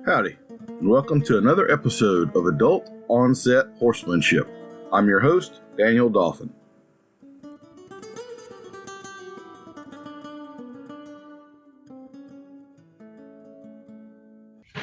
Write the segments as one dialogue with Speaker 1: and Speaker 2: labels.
Speaker 1: Howdy, and welcome to another episode of Adult Onset Horsemanship. I'm your host, Daniel Dolphin.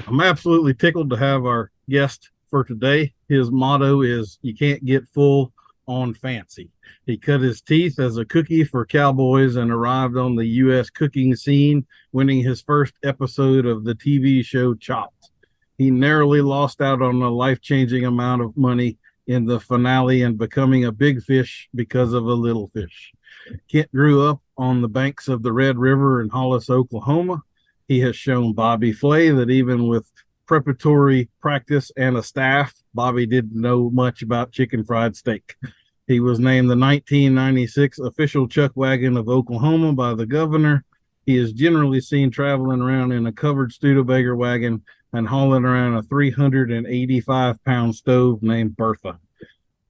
Speaker 1: I'm absolutely tickled to have our guest for today. His motto is, "You can't get full on fancy." He cut his teeth as a cookie for Cowboys and arrived on the U.S. cooking scene, winning his first episode of the TV show Chopped. He narrowly lost out on a life-changing amount of money in the finale and becoming a big fish because of a little fish. Kent grew up on the banks of the Red River in Hollis, Oklahoma. He has shown Bobby Flay that even with preparatory practice and a staff, Bobby didn't know much about chicken fried steak. He was named the 1996 official Chuck Wagon of Oklahoma by the governor. He is generally seen traveling around in a covered Studebaker wagon and hauling around a 385-pound stove named Bertha.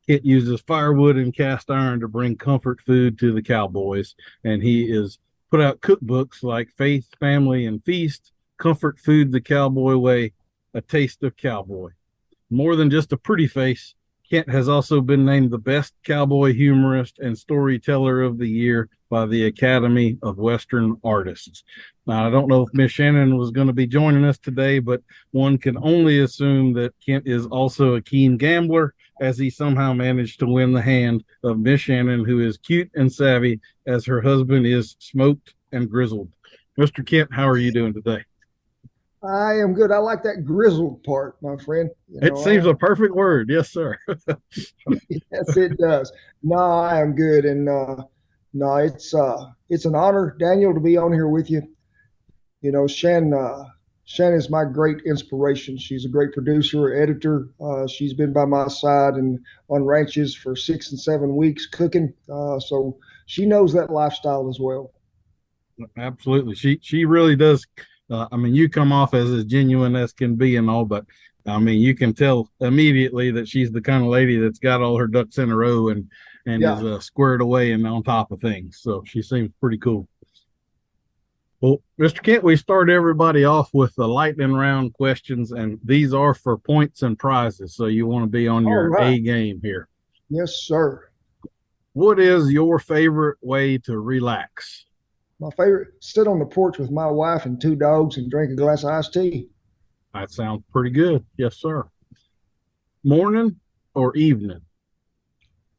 Speaker 1: Kent uses firewood and cast iron to bring comfort food to the Cowboys, and he is put out cookbooks like Faith, Family, and Feast, Comfort Food the Cowboy Way, A Taste of Cowboy. More than just a pretty face, Kent has also been named the best Cowboy Humorist and Storyteller of the Year by the Academy of Western Artists. Now, I don't know if Miss Shannon was going to be joining us today, but one can only assume that Kent is also a keen gambler, as he somehow managed to win the hand of Miss Shannon, who is cute and savvy, as her husband is smoked and grizzled. Mr. Kent, how are you doing today?
Speaker 2: I am good. I like that grizzled part, my friend.
Speaker 1: It seems a perfect word. Yes, sir.
Speaker 2: Yes, it does. No, I am good. And no, it's an honor, Daniel, to be on here with you. You know, Shan is my great inspiration. She's a great producer, editor. She's been by my side and on ranches for 6 and 7 weeks cooking. So she knows that lifestyle as well.
Speaker 1: Absolutely. She really does. You come off as genuine as can be and all, but you can tell immediately that she's the kind of lady that's got all her ducks in a row and is squared away and on top of things. So she seems pretty cool. Well, Mr. Kent, we start everybody off with the lightning round questions, and these are for points and prizes. So you want to be on your A game here.
Speaker 2: Yes, sir.
Speaker 1: What is your favorite way to relax?
Speaker 2: My favorite, sit on the porch with my wife and 2 dogs and drink a glass of iced tea.
Speaker 1: That sounds pretty good. Yes, sir. Morning or evening?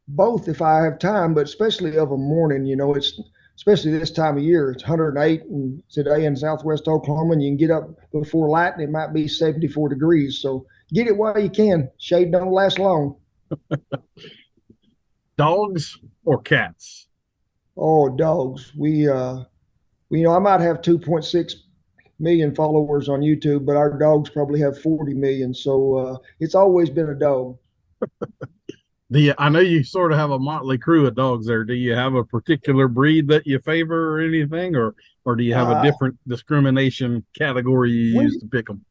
Speaker 2: Both if I have time, but especially of a morning. You know, it's especially this time of year. It's 108 and today in southwest Oklahoma, and you can get up before light and it might be 74 degrees. So get it while you can. Shade don't last long.
Speaker 1: Dogs or cats?
Speaker 2: Oh, dogs. I might have 2.6 million followers on YouTube, but our dogs probably have 40 million. So it's always been a dog.
Speaker 1: I know you sort of have a motley crew of dogs there. Do you have a particular breed that you favor or anything, or do you have a different discrimination category you use to pick them?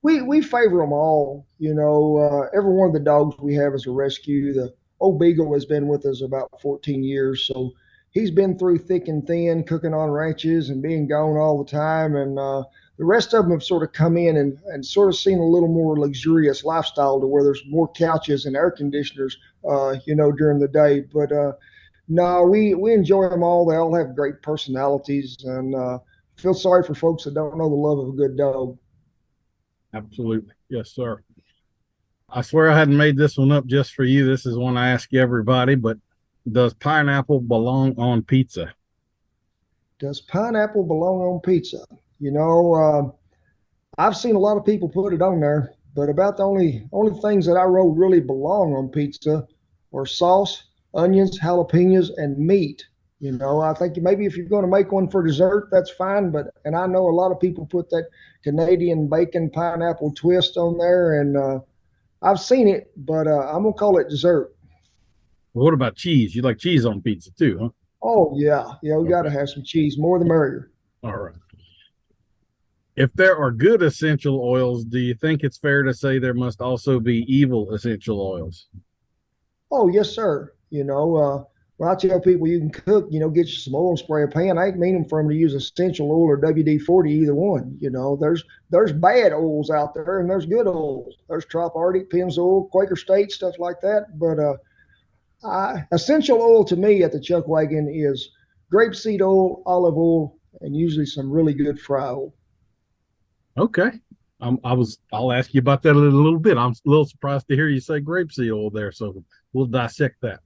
Speaker 2: We favor them all. You know, every one of the dogs we have is a rescue. The old Beagle has been with us about 14 years, so he's been through thick and thin, cooking on ranches and being gone all the time. And the rest of them have sort of come in and sort of seen a little more luxurious lifestyle to where there's more couches and air conditioners, during the day. But no, we enjoy them all. They all have great personalities, and feel sorry for folks that don't know the love of a good dog.
Speaker 1: Absolutely. Yes, sir. I swear I hadn't made this one up just for you. This is one I ask everybody, but does pineapple belong on pizza?
Speaker 2: Does pineapple belong on pizza? You know, I've seen a lot of people put it on there, but about the only things that I wrote really belong on pizza are sauce, onions, jalapenos, and meat. You know, I think maybe if you're going to make one for dessert, that's fine. And I know a lot of people put that Canadian bacon pineapple twist on there, and I've seen it, but I'm gonna call it dessert.
Speaker 1: What about cheese? You like cheese on pizza too, huh?
Speaker 2: Oh yeah, we got to have some cheese. More the merrier.
Speaker 1: All right. If there are good essential oils, do you think it's fair to say there must also be evil essential oils?
Speaker 2: Oh yes, sir. You know, when I tell people you can cook, get you some oil and spray a pan, I ain't meaning for them to use essential oil or WD-40, either one. There's bad oils out there and there's good oils. There's Trop Arctic, Pennzoil, Quaker State, stuff like that. But essential oil to me at the Chuck Wagon is grapeseed oil, olive oil, and usually some really good fry oil.
Speaker 1: Okay. I'll ask you about that in a little bit. I'm a little surprised to hear you say grapeseed oil there, so we'll dissect that.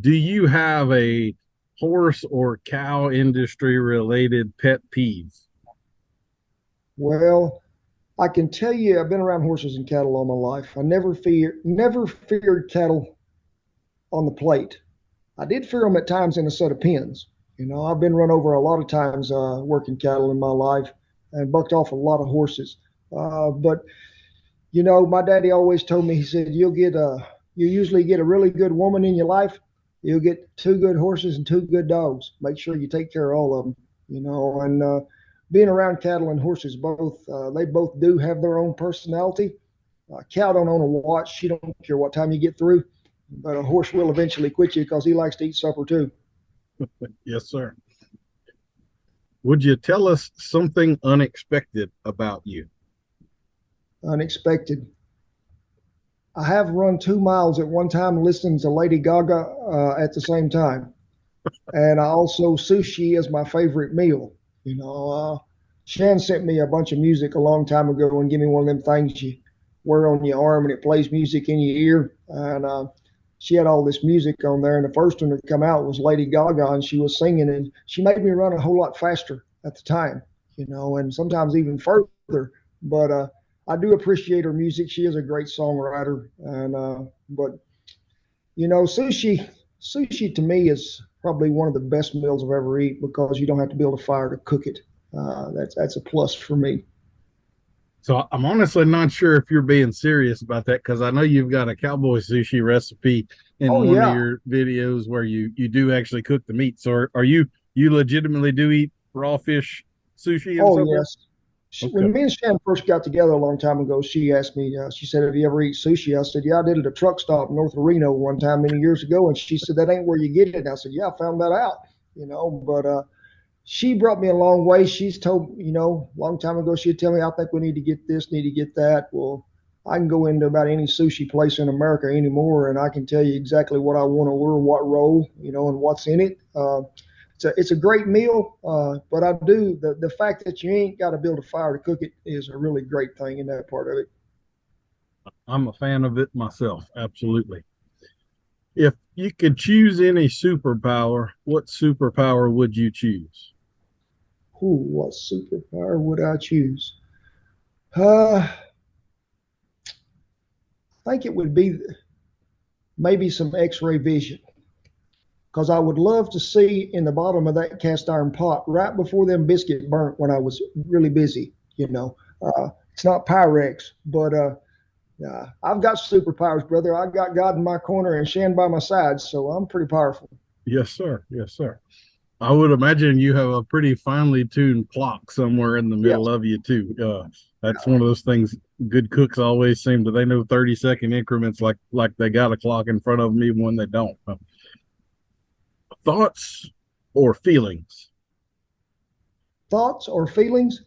Speaker 1: Do you have a horse or cow industry related pet peeves?
Speaker 2: Well, I can tell you I've been around horses and cattle all my life. I never feared cattle on the plate. I did fear them at times in a set of pens. I've been run over a lot of times working cattle in my life and bucked off a lot of horses. But my daddy always told me, he said, you usually get a really good woman in your life. You'll get two good horses and two good dogs. Make sure you take care of all of them, and being around cattle and horses, they both do have their own personality. A cow don't own a watch. She don't care what time you get through, but a horse will eventually quit you because he likes to eat supper too.
Speaker 1: Yes, sir. Would you tell us something unexpected about you?
Speaker 2: Unexpected. I have run 2 miles at one time listening to Lady Gaga at the same time. And I also, sushi is my favorite meal. Shan sent me a bunch of music a long time ago and give me one of them things you wear on your arm and it plays music in your ear. And she had all this music on there. And the first one to come out was Lady Gaga, and she was singing, and she made me run a whole lot faster at the time, and sometimes even further. But I do appreciate her music. She is a great songwriter. But sushi to me is probably one of the best meals I've ever eaten because you don't have to build a fire to cook it. That's a plus for me.
Speaker 1: So I'm honestly not sure if you're being serious about that, because I know you've got a cowboy sushi recipe in
Speaker 2: Oh
Speaker 1: one of
Speaker 2: yeah.
Speaker 1: your videos where you do actually cook the meat. So are you legitimately do eat raw fish sushi and
Speaker 2: Oh
Speaker 1: so forth?
Speaker 2: yes.
Speaker 1: Okay.
Speaker 2: When me and Shan first got together a long time ago, she asked me, she said, "Have you ever eaten sushi?" I said, "Yeah, I did it at a truck stop north of Reno one time many years ago." And she said, "That ain't where you get it." And I said, "Yeah, I found that out." But she brought me a long way. She's told, a long time ago, she'd tell me, "I think we need to get this, need to get that." Well, I can go into about any sushi place in America anymore, and I can tell you exactly what I want to order, what roll, and what's in it. It's a great meal, but the fact that you ain't got to build a fire to cook it is a really great thing in that part of it.
Speaker 1: I'm a fan of it myself. Absolutely. If you could choose any superpower, what superpower would you choose?
Speaker 2: Ooh, what superpower would I choose? I think it would be maybe some X-ray vision, because I would love to see in the bottom of that cast iron pot right before them biscuit burnt when I was really busy. It's not Pyrex, but I've got superpowers, brother. I got God in my corner and Shan by my side, so I'm pretty powerful.
Speaker 1: Yes, sir. Yes, sir. I would imagine you have a pretty finely tuned clock somewhere in the
Speaker 2: Yes.
Speaker 1: middle of you too. That's one of those things. Good cooks always seem to they know 30-second increments, like they got a clock in front of them even when they don't. Thoughts or feelings?
Speaker 2: Thoughts or feelings?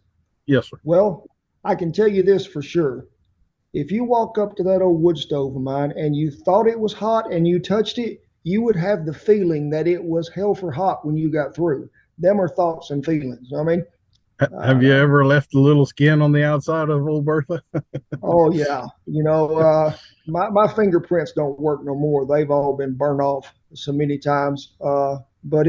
Speaker 1: Yes, sir.
Speaker 2: Well, I can tell you this for sure. If you walk up to that old wood stove of mine and you thought it was hot and you touched it, you would have the feeling that it was hell for hot when you got through. Them are thoughts and feelings. I mean,
Speaker 1: Have you ever left a little skin on the outside of old Bertha?
Speaker 2: oh yeah, my fingerprints don't work no more. They've all been burned off so many times. But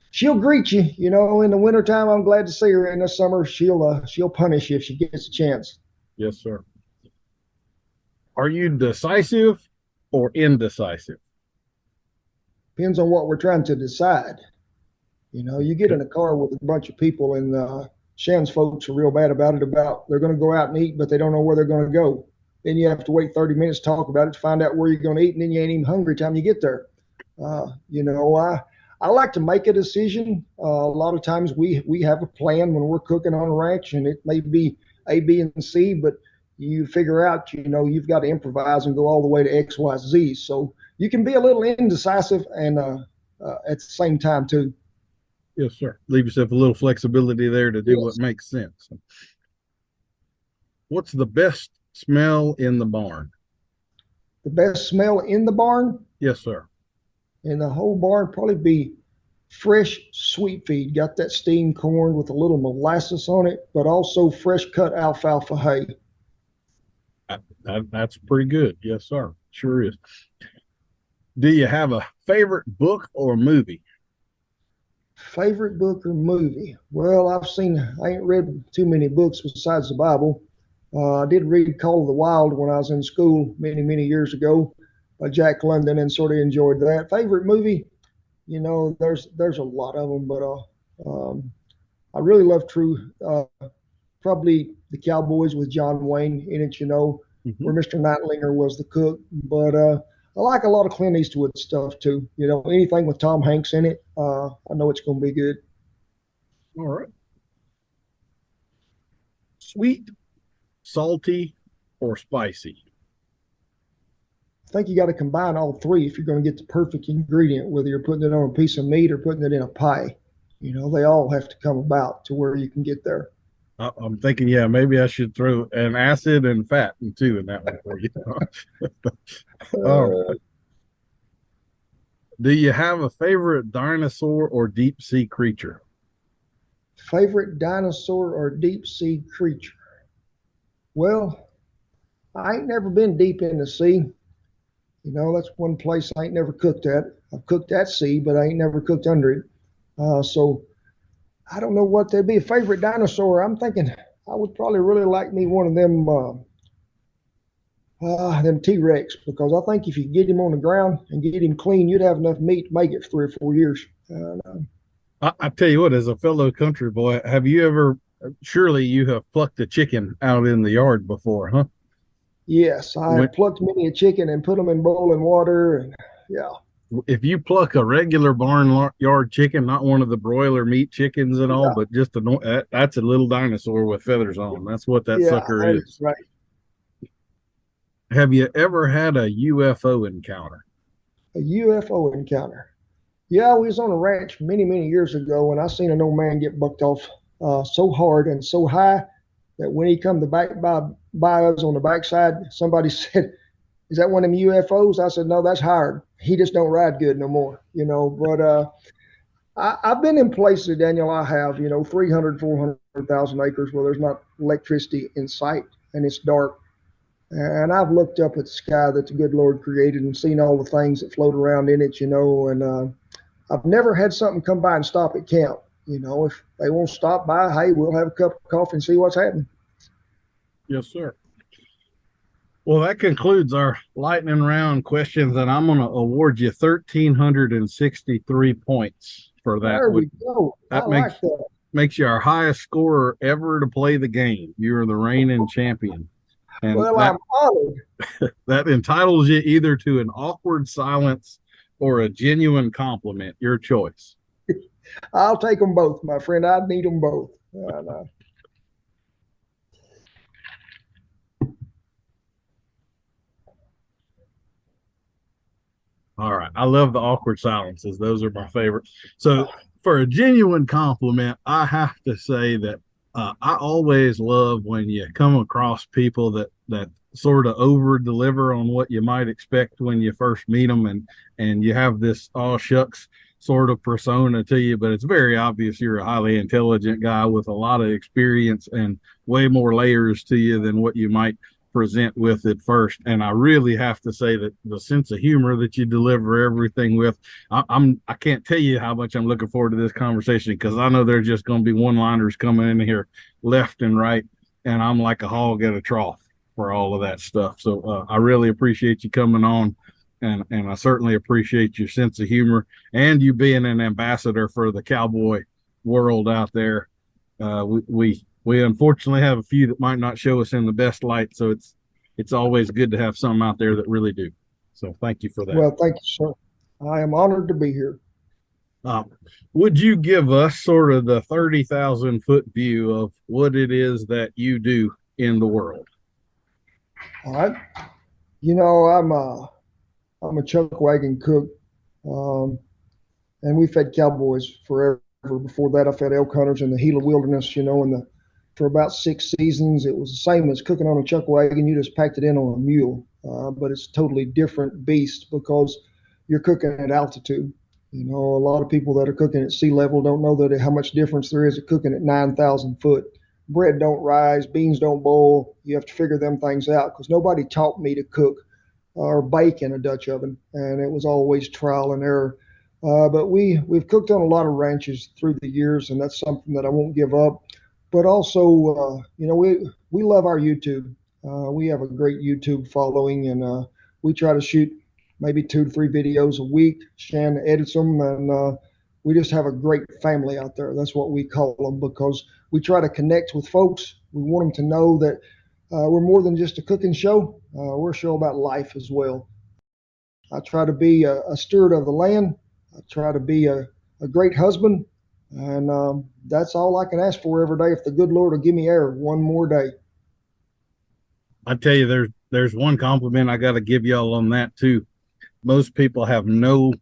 Speaker 2: she'll greet you. In the wintertime, I'm glad to see her. In the summer, she'll punish you if she gets a chance.
Speaker 1: Yes, sir. Are you decisive or indecisive?
Speaker 2: Depends on what we're trying to decide. You get in a car with a bunch of people, and Shan's folks are real bad about it. About they're going to go out and eat, but they don't know where they're going to go. Then you have to wait 30 minutes to talk about it to find out where you're going to eat, and then you ain't even hungry time you get there. I like to make a decision. A lot of times we have a plan when we're cooking on a ranch, and it may be A, B, and C, but you figure out, you've got to improvise and go all the way to X, Y, Z. So you can be a little indecisive and at the same time too.
Speaker 1: Yes, sir. Leave yourself a little flexibility there to do what
Speaker 2: Yes.
Speaker 1: makes sense. What's the best smell in the barn?
Speaker 2: The best smell in the barn,
Speaker 1: Yes, sir.
Speaker 2: in the whole barn, probably be fresh sweet feed. Got that steamed corn with a little molasses on it, but also fresh cut alfalfa hay.
Speaker 1: That's pretty good. Yes, sir. Sure is. Do you have a favorite book or movie?
Speaker 2: Favorite book or movie? Well, I ain't read too many books besides the Bible. I did read Call of the Wild when I was in school many, many years ago by Jack London and sort of enjoyed that. Favorite movie? There's a lot of them, but I really love probably the Cowboys with John Wayne in it,
Speaker 1: Mm-hmm.
Speaker 2: where Mr. Nightlinger was the cook. But I like a lot of Clint Eastwood stuff too. Anything with Tom Hanks in it, I know it's going to be good.
Speaker 1: All right. Sweet, salty, or spicy?
Speaker 2: I think you got to combine all three if you're going to get the perfect ingredient, whether you're putting it on a piece of meat or putting it in a pie. They all have to come about to where you can get there.
Speaker 1: I'm thinking, yeah, maybe I should throw an acid and fat too in that one for you. All
Speaker 2: Uh,
Speaker 1: right. Do you have a favorite dinosaur or deep sea creature?
Speaker 2: Favorite dinosaur or deep sea creature? Well, I ain't never been deep in the sea. That's one place I ain't never cooked at. I've cooked at sea, but I ain't never cooked under it. So I don't know what they'd be. A favorite dinosaur? I'm thinking I would probably really like me one of them T-Rex, because I think if you get him on the ground and get him clean, you'd have enough meat to make it for 3 or 4 years.
Speaker 1: I tell you what, as a fellow country boy, have you ever, surely you have plucked a chicken out in the yard before, huh?
Speaker 2: Yes, I
Speaker 1: When,
Speaker 2: have plucked many a chicken and put them in boiling water, and yeah,
Speaker 1: if you pluck a regular barnyard chicken, not one of the broiler meat chickens at all,
Speaker 2: yeah,
Speaker 1: but just that's a little dinosaur with feathers on. That's what that
Speaker 2: yeah,
Speaker 1: sucker
Speaker 2: that is
Speaker 1: is.
Speaker 2: right.
Speaker 1: Have you ever had a UFO encounter?
Speaker 2: A UFO encounter. Yeah, we was on a ranch many, many years ago, and I seen an old man get bucked off so hard and so high that when he come to back by us on the backside, somebody said, "Is that one of them UFOs?" I said, "No, that's Howard. He just don't ride good no more." But I've been in places, Daniel. I have, 300, 400,000 acres where there's not electricity in sight and it's dark. And I've looked up at the sky that the good Lord created and seen all the things that float around in it, and I've never had something come by and stop at camp. If they won't stop by, hey, we'll have a cup of coffee and see what's happening.
Speaker 1: Yes, sir. Well, that concludes our lightning round questions, and I'm going to award you 1,363 points for that.
Speaker 2: There we go. I
Speaker 1: That
Speaker 2: like that.
Speaker 1: makes you our highest scorer ever to play the game. You are the reigning champion, and
Speaker 2: Well, I'm honored.
Speaker 1: that entitles you either to an awkward silence or a genuine compliment. Your choice.
Speaker 2: I'll take them both, my friend. I'd need them both.
Speaker 1: All right. I love the awkward silences. Those are my favorite. So, for a genuine compliment, I have to say that I always love when you come across people that sort of over deliver on what you might expect when you first meet them, and you have this oh shucks sort of persona to you, but it's very obvious you're a highly intelligent guy with a lot of experience and way more layers to you than what you might present with at first. And I really have to say that the sense of humor that you deliver everything with, I can't tell you how much I'm looking forward to this conversation, because I know there's just going to be one-liners coming in here left and right, and I'm like a hog at a trough for all of that stuff. So I really appreciate you coming on, and I certainly appreciate your sense of humor and you being an ambassador for the cowboy world out there. We unfortunately have a few that might not show us in the best light, so it's always good to have some out there that really do. So thank you for that.
Speaker 2: Well, thank you, sir. I am honored to be here.
Speaker 1: Would you give us sort of the 30,000-foot view of what it is that you do in the world?
Speaker 2: All right. I'm I'm a Chuck Wagon cook, um, and we fed cowboys forever. Before that, I fed elk hunters in the Gila Wilderness, for about 6 seasons. It was the same as cooking on a Chuck Wagon. You just packed it in on a mule, but it's a totally different beast because you're cooking at altitude. A lot of people that are cooking at sea level don't know that how much difference there is at cooking at 9,000 foot. Bread don't rise, beans don't boil. You have to figure them things out because nobody taught me to cook or bake in a Dutch oven, and it was always trial and error. But we've cooked on a lot of ranches through the years, and that's something that I won't give up. But also, we love our YouTube. We have a great YouTube following, and we try to shoot maybe 2 to 3 videos a week. Shan edits them, and we just have a great family out there. That's what we call them because we try to connect with folks. We want them to know that we're more than just a cooking show. We're a show about life as well. I try to be a steward of the land. I try to be a great husband. And that's all I can ask for every day if the good Lord will give me air one more day.
Speaker 1: I tell you, there's one compliment I got to give y'all on that too. Most people have no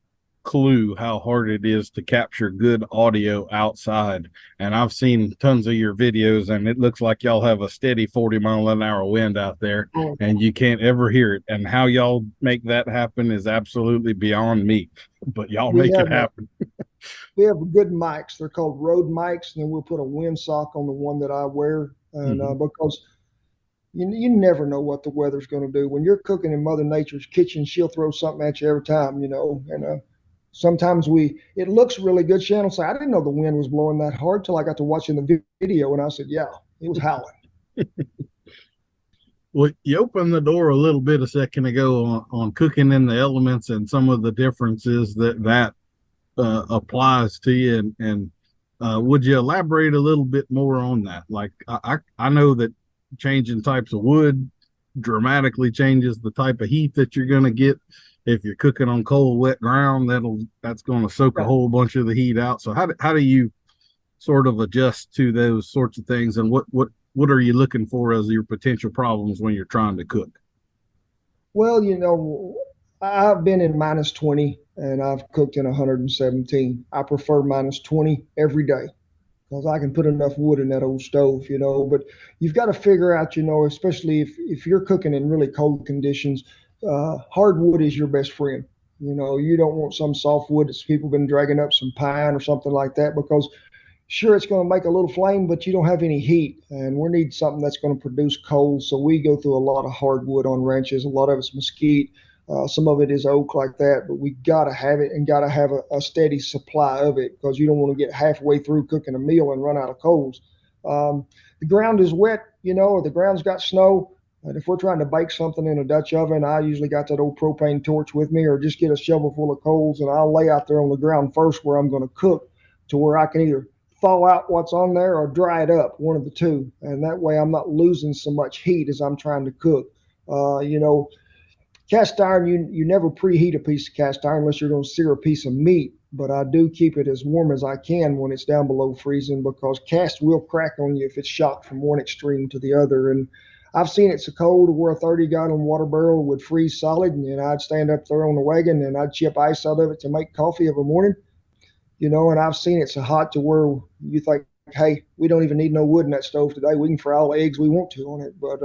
Speaker 1: clue how hard it is to capture good audio outside. And I've seen tons of your videos, and it looks like y'all have a steady 40-mile-an-hour wind out there, and you can't ever hear it. And how y'all make that happen is absolutely beyond me, but y'all make it happen.
Speaker 2: We have good mics. They're called Rode mics, and then we'll put a windsock on the one that I wear, and because you never know what the weather's going to do. When you're cooking in Mother Nature's kitchen, she'll throw something at you every time, and sometimes it looks really good. Shannon will say, I didn't know the wind was blowing that hard till I got to watching the video, and I said, yeah, it was howling.
Speaker 1: Well, you opened the door a little bit a second ago on cooking in the elements and some of the differences that applies to you, and would you elaborate a little bit more on that? Like I know that changing types of wood dramatically changes the type of heat that you're going to get. If you're cooking on cold, wet ground, that's going to soak a whole bunch of the heat out. So how do you sort of adjust to those sorts of things, and what are you looking for as your potential problems when you're trying to cook?
Speaker 2: Well, I've been in -20 and I've cooked in 117. I prefer -20 every day because I can put enough wood in that old stove, But you've got to figure out, especially if you're cooking in really cold conditions, hardwood is your best friend. You don't want some softwood that's people been dragging up some pine or something like that because sure, it's going to make a little flame, but you don't have any heat. And we need something that's going to produce coals. So we go through a lot of hardwood on ranches. A lot of it's mesquite. Some of it is oak like that, but we got to have it and got to have a steady supply of it because you don't want to get halfway through cooking a meal and run out of coals. The ground is wet, or the ground's got snow. And if we're trying to bake something in a Dutch oven, I usually got that old propane torch with me or just get a shovel full of coals and I'll lay out there on the ground first where I'm going to cook to where I can either thaw out what's on there or dry it up, one of the two. And that way I'm not losing so much heat as I'm trying to cook. Cast iron, you never preheat a piece of cast iron unless you're going to sear a piece of meat. But I do keep it as warm as I can when it's down below freezing because cast will crack on you if it's shot from one extreme to the other. And I've seen it so cold where a 30-gallon water barrel would freeze solid, and I'd stand up there on the wagon and I'd chip ice out of it to make coffee of a morning. And I've seen it so hot to where you think, hey, we don't even need no wood in that stove today. We can fry all the eggs we want to on it. But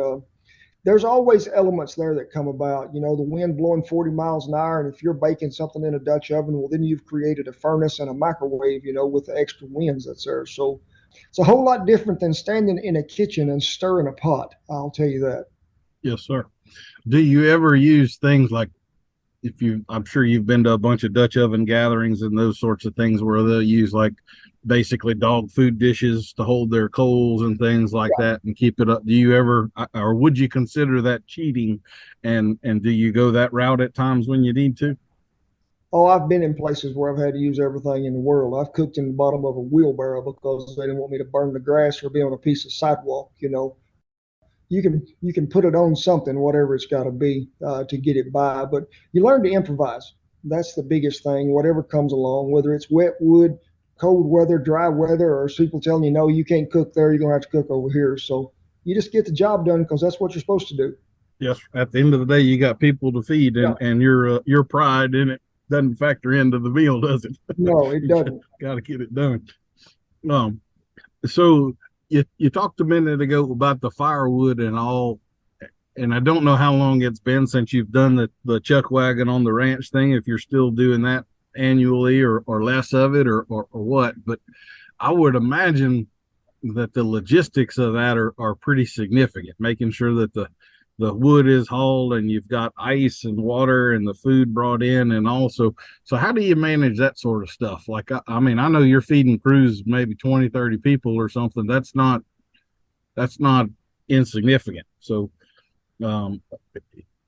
Speaker 2: there's always elements there that come about. The wind blowing 40 miles an hour, and if you're baking something in a Dutch oven, well, then you've created a furnace and a microwave, with the extra winds that's there. So it's a whole lot different than standing in a kitchen and stirring a pot. I'll tell you that.
Speaker 1: Yes, sir. Do you ever use things like I'm sure you've been to a bunch of Dutch oven gatherings and those sorts of things where they'll use like basically dog food dishes to hold their coals and things like that and keep it up. Do you ever, or would you consider that cheating? And do you go that route at times when you need to?
Speaker 2: Oh, I've been in places where I've had to use everything in the world. I've cooked in the bottom of a wheelbarrow because they didn't want me to burn the grass or be on a piece of sidewalk. You can put it on something, whatever it's got to be to get it by. But you learn to improvise. That's the biggest thing. Whatever comes along, whether it's wet wood, cold weather, dry weather, or people telling you no, you can't cook there. You're gonna have to cook over here. So you just get the job done because that's what you're supposed to do.
Speaker 1: Yes, at the end of the day, you got people to feed,
Speaker 2: Yeah,
Speaker 1: and your pride in it doesn't factor into the meal, does it?
Speaker 2: no, it
Speaker 1: You just
Speaker 2: doesn't.
Speaker 1: got to get it done. Um, so you talked a minute ago about the firewood and all, and I don't know how long it's been since you've done the Chuck Wagon on the ranch thing. If you're still doing that annually or less of it or what, but I would imagine that the logistics of that are pretty significant, making sure that the wood is hauled and you've got ice and water and the food brought in. And also, so how do you manage that sort of stuff? Like, I mean, I know you're feeding crews maybe 20, 30 people or something. That's not insignificant. So um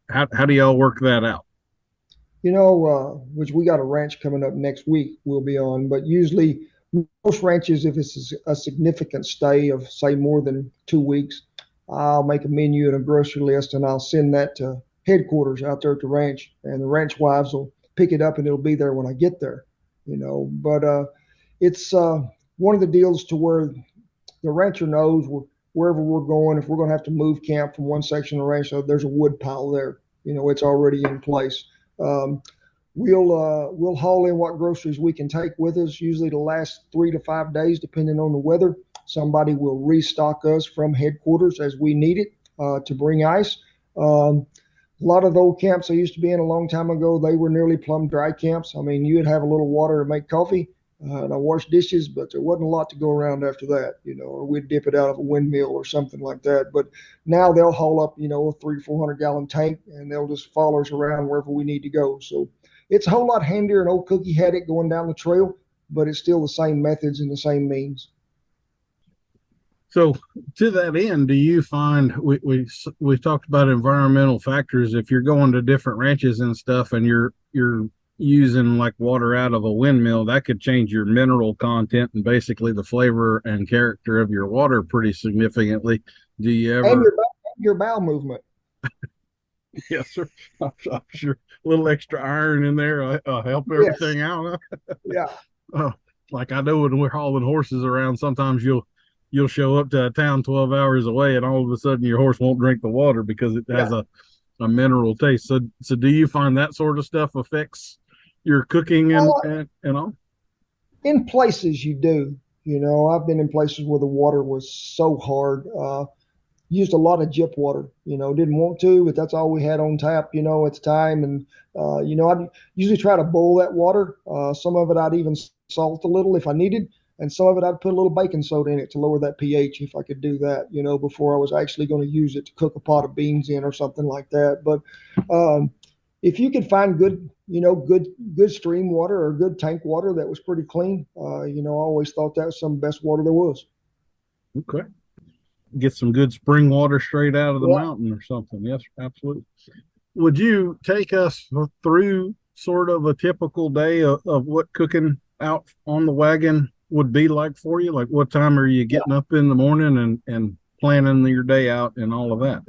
Speaker 1: how do y'all work that out?
Speaker 2: Which we got a ranch coming up next week we'll be on, but usually most ranches, if it's a significant stay of say more than 2 weeks, I'll make a menu and a grocery list and I'll send that to headquarters out there at the ranch, and the ranch wives will pick it up and it'll be there when I get there. But it's one of the deals to where the rancher knows wherever we're going, if we're going to have to move camp from one section of the ranch, there's a wood pile there. It's already in place. Um, we'll haul in what groceries we can take with us. Usually the last 3 to 5 days, depending on the weather. Somebody will restock us from headquarters as we need it to bring ice. A lot of the old camps I used to be in a long time ago, they were nearly plumb dry camps. I mean, you'd have a little water to make coffee, and I wash dishes, but there wasn't a lot to go around after that, or we'd dip it out of a windmill or something like that. But now they'll haul up, a 300 to 400 gallon tank, and they'll just follow us around wherever we need to go. So it's a whole lot handier. An old cookie had it going down the trail, but it's still the same methods and the same means.
Speaker 1: So to that end, do you find we talked about environmental factors? If you're going to different ranches and stuff, and you're using like water out of a windmill, that could change your mineral content and basically the flavor and character of your water pretty significantly. Do you
Speaker 2: And
Speaker 1: ever?
Speaker 2: your bowel movement.
Speaker 1: Yes, sir. I'm sure a little extra iron in there help
Speaker 2: Yes.
Speaker 1: everything out.
Speaker 2: Yeah.
Speaker 1: Uh, like I know when we're hauling horses around, sometimes you'll show up to a town 12 hours away, and all of a sudden your horse won't drink the water because it has
Speaker 2: Yeah.
Speaker 1: a mineral taste. So do you find that sort of stuff affects your cooking and all?
Speaker 2: In places you do. I've been in places where the water was so hard. Used a lot of jip water. Didn't want to, but that's all we had on tap. At the time, and I'd usually try to boil that water. Some of it I'd even salt a little if I needed, and some of it I'd put a little baking soda in it to lower that pH if I could do that. Before I was actually going to use it to cook a pot of beans in or something like that. But um, if you could find good stream water or good tank water that was pretty clean, I always thought that was some of the best water there was.
Speaker 1: Okay. Get some good spring water straight out of the
Speaker 2: Yeah.
Speaker 1: mountain or something. Yes, absolutely. Would you take us through sort of a typical day of what cooking out on the wagon would be like for you? Like what time are you
Speaker 2: Yeah.
Speaker 1: getting up in the morning and planning your day out and all of that?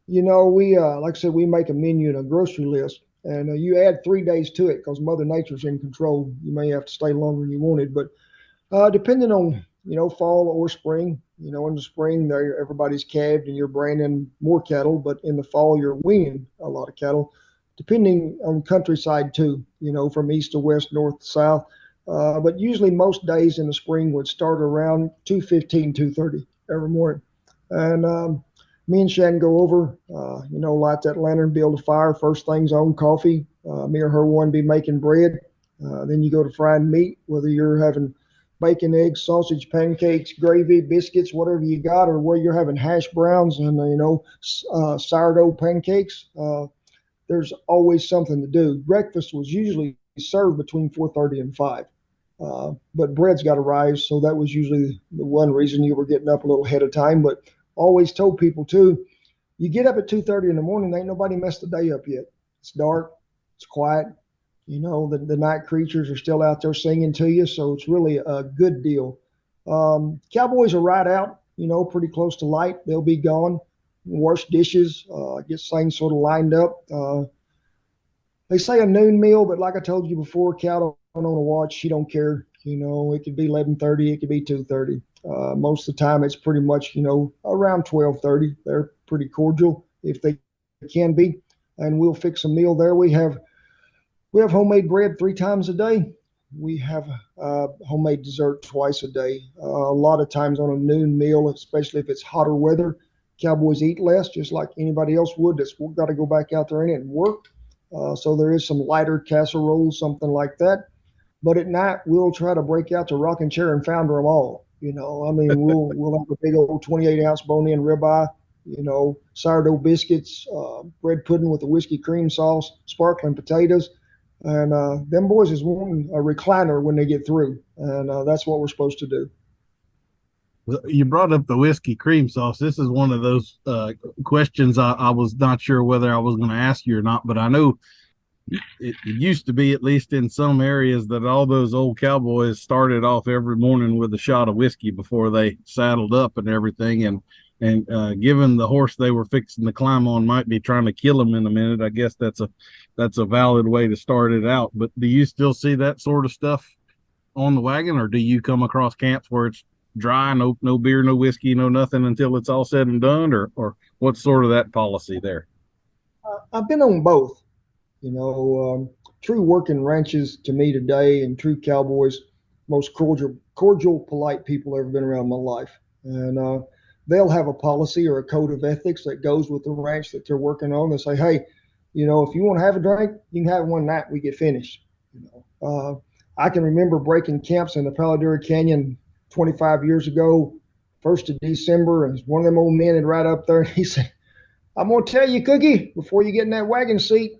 Speaker 2: Yeah. We like I said, we make a menu and a grocery list, and you add 3 days to it because Mother Nature's in control. You may have to stay longer than you wanted, but depending on fall or spring. In the spring, there everybody's calved and you're branding more cattle, but in the fall you're weaning a lot of cattle, depending on countryside too. From east to west, north to south. But usually most days in the spring would start around 2:15, 2:30 every morning, and me and Shannon go over, light that lantern, build a fire. First things on coffee. Me or her one be making bread. Then you go to frying meat, whether you're having bacon, eggs, sausage, pancakes, gravy, biscuits, whatever you got, or where you're having hash browns and sourdough pancakes. There's always something to do. Breakfast was usually served between 4:30 and 5. But bread's got to rise, so that was usually the one reason you were getting up a little ahead of time. But always told people too, you get up at 2:30 in the morning, ain't nobody messed the day up yet. It's dark, it's quiet. The night creatures are still out there singing to you, so it's really a good deal. Cowboys are right out, pretty close to light. They'll be gone, wash dishes, get things sort of lined up. They say a noon meal, but like I told you before, Cal don't on a watch. She don't care. It could be 11:30, it could be 2:30. Most of the time, it's pretty much around 12:30. They're pretty cordial. If they can be, and we'll fix a meal there. We have homemade bread 3 times a day. We have homemade dessert twice a day. A lot of times on a noon meal, especially if it's hotter weather, Cowboys eat less, just like anybody else would that's got to go back out there in it and work. So there is some lighter casserole, something like that. But at night, we'll try to break out the rocking chair and founder them all. I mean, we'll have a big old 28-ounce bone-in ribeye, sourdough biscuits, bread pudding with a whiskey cream sauce, sparkling potatoes. And them boys is wanting a recliner when they get through. And that's what we're supposed to do.
Speaker 1: You brought up the whiskey cream sauce. This is one of those questions I was not sure whether I was going to ask you or not, but I know it used to be, at least in some areas, that all those old cowboys started off every morning with a shot of whiskey before they saddled up and everything. And given the horse they were fixing to climb on might be trying to kill them in a minute, I guess that's a valid way to start it out. But do you still see that sort of stuff on the wagon, or do you come across camps where it's dry, no beer, no whiskey, no nothing until it's all said and done, or what's sort of that policy there?
Speaker 2: I've been on both. True working ranches to me today, and true cowboys, most cordial, polite people I've ever been around in my life. And they'll have a policy or a code of ethics that goes with the ranch that they're working on. They say, hey, if you want to have a drink, you can have it one night we get finished. I can remember breaking camps in the Palo Duro Canyon 25 years ago, 1st of December, and one of them old men had right up there, and he said, I'm going to tell you, Cookie, before you get in that wagon seat,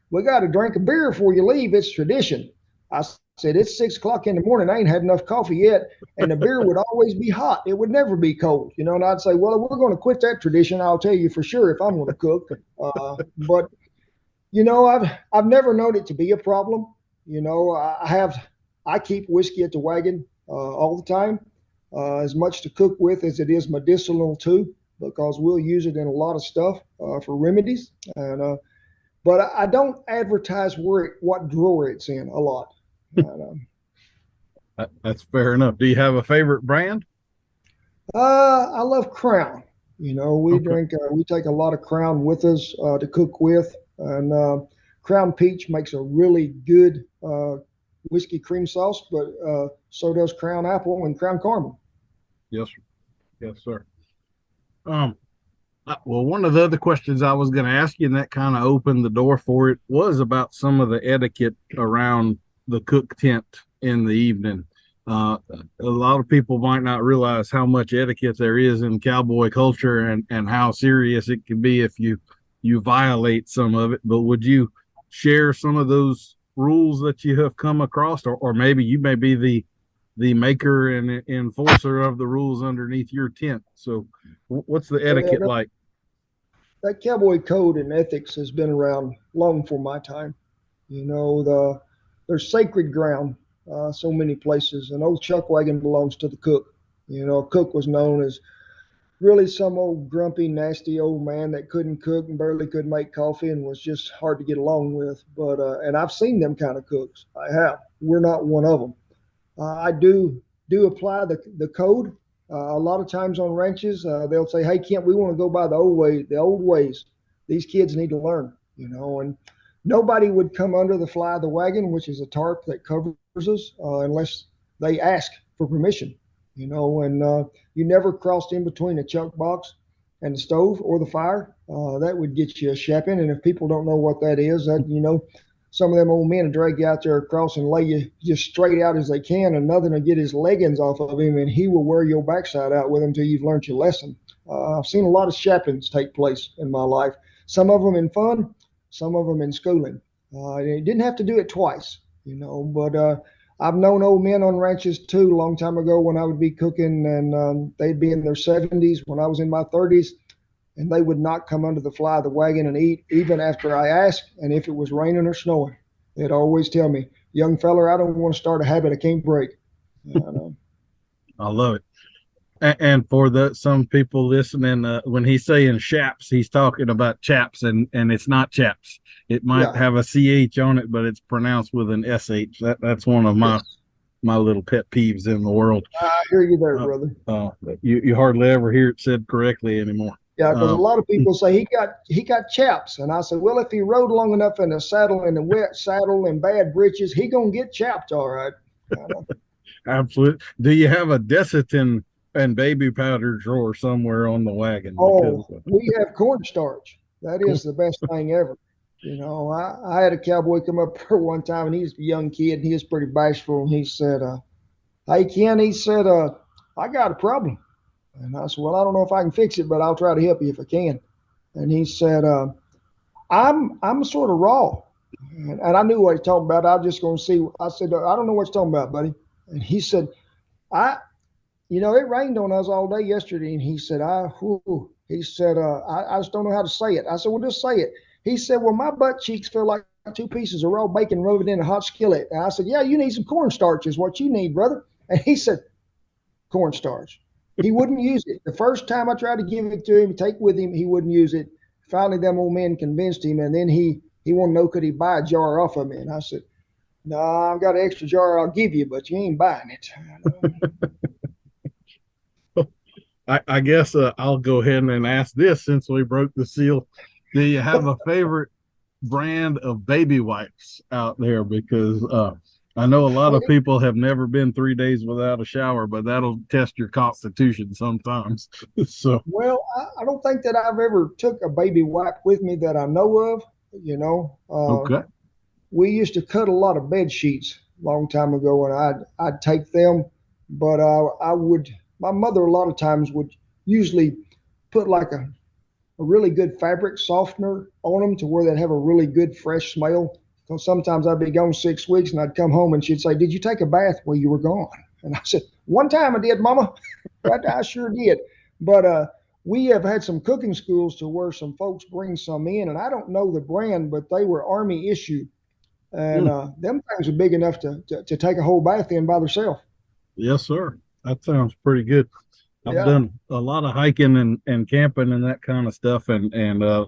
Speaker 2: we got to drink a beer before you leave. It's tradition. I said, it's 6 o'clock in the morning. I ain't had enough coffee yet. And the beer would always be hot. It would never be cold. And I'd say, well, if we're going to quit that tradition, I'll tell you for sure if I'm going to cook. But I've never known it to be a problem. I keep whiskey at the wagon all the time, as much to cook with as it is medicinal too, because we'll use it in a lot of stuff for remedies. But I don't advertise what drawer it's in a lot.
Speaker 1: That's fair enough. Do you have a favorite brand?
Speaker 2: I love Crown. We take a lot of Crown with us to cook with, and Crown Peach makes a really good whiskey cream sauce, but so does Crown Apple and Crown Caramel.
Speaker 1: Yes, sir. Yes, sir. Well, one of the other questions I was going to ask you, and that kind of opened the door for it, was about some of the etiquette around the cook tent in the evening. A lot of people might not realize how much etiquette there is in cowboy culture, and how serious it can be if you violate some of it. But would you share some of those rules that you have come across, or maybe you may be the maker and enforcer of the rules underneath your tent? So what's the etiquette like?
Speaker 2: That cowboy code and ethics has been around long before my time. There's sacred ground so many places. An old Chuck Wagon belongs to the cook. A cook was known as really some old grumpy, nasty old man that couldn't cook and barely could make coffee and was just hard to get along with. But and I've seen them kind of cooks. I have. We're not one of them. I do apply the code. A lot of times on ranches, they'll say, hey, Kent, we want to go by the old ways. These kids need to learn, and nobody would come under the fly of the wagon, which is a tarp that covers us, unless they ask for permission, and you never crossed in between a chuck box and the stove or the fire. That would get you a shepping. And if people don't know what that is, some of them old men will drag you out there across and lay you just straight out as they can, and nothing will get his leggings off of him, and he will wear your backside out with him until you've learned your lesson. I've seen a lot of sheppings take place in my life, some of them in fun, some of them in schooling. You didn't have to do it twice, but I've known old men on ranches too, a long time ago when I would be cooking, and they'd be in their 70s when I was in my 30s. And they would not come under the fly of the wagon and eat, even after I asked. And if it was raining or snowing, they'd always tell me, young feller, I don't want to start a habit I can't break.
Speaker 1: I love it. And for some people listening, when he's saying chaps, he's talking about chaps, and it's not chaps. It might have a CH on it, but it's pronounced with an SH. That's one of my little pet peeves in the world.
Speaker 2: I hear you there, brother.
Speaker 1: You hardly ever hear it said correctly anymore.
Speaker 2: Yeah, because a
Speaker 1: Um,
Speaker 2: lot of people say he got chaps, and I said, well, if he rode long enough in the saddle, in the wet saddle and bad breeches, he gonna get chapped, all right.
Speaker 1: Absolutely. Do you have a Desitin and baby powder drawer somewhere on the wagon? Because
Speaker 2: Oh, we have cornstarch. That
Speaker 1: cool.
Speaker 2: is the best thing ever. I had a cowboy come up here one time, and he's a young kid, and he was pretty bashful, and he said, "Hey Ken," he said, "I got a problem." And I said, "Well, I don't know if I can fix it, but I'll try to help you if I can." And he said, I'm sort of raw. And I knew what he was talking about. I was just going to see. I said, I don't know what you're talking about, buddy. And he said, I, it rained on us all day yesterday. And he said, he said, I just don't know how to say it. I said, well, just say it. He said, well, my butt cheeks feel like two pieces of raw bacon rubbed in a hot skillet. And I said, yeah, you need some cornstarch is what you need, brother. And he said, cornstarch. He wouldn't use it. The first time I tried to give it to him, take with him, he wouldn't use it. Finally, them old men convinced him, and then he wanted to know could he buy a jar off of me. And I said, no, I've got an extra jar I'll give you, but you ain't buying it.
Speaker 1: I guess I'll go ahead and ask this since we broke the seal. Do you have a favorite brand of baby wipes out there? Because I know a lot of people have never been 3 days without a shower, but that'll test your constitution sometimes. So,
Speaker 2: Well, I don't think that I've ever took a baby wipe with me that I know of.
Speaker 1: okay.
Speaker 2: We used to cut a lot of bed sheets a long time ago, and I'd take them, but I would. My mother a lot of times would usually put like a really good fabric softener on them to where they'd have a really good fresh smell. So sometimes I'd be gone 6 weeks, and I'd come home and she'd say, "Did you take a bath while you were gone?" And I said, "One time I did, Mama." I sure did. But we have had some cooking schools to where some folks bring some in, and I don't know the brand, but they were Army issue, and
Speaker 1: Hmm.
Speaker 2: them things are big enough to take a whole bath in by themselves.
Speaker 1: Yes, sir. That sounds pretty good. I've
Speaker 2: Yeah.
Speaker 1: done a lot of hiking and camping and that kind of stuff. And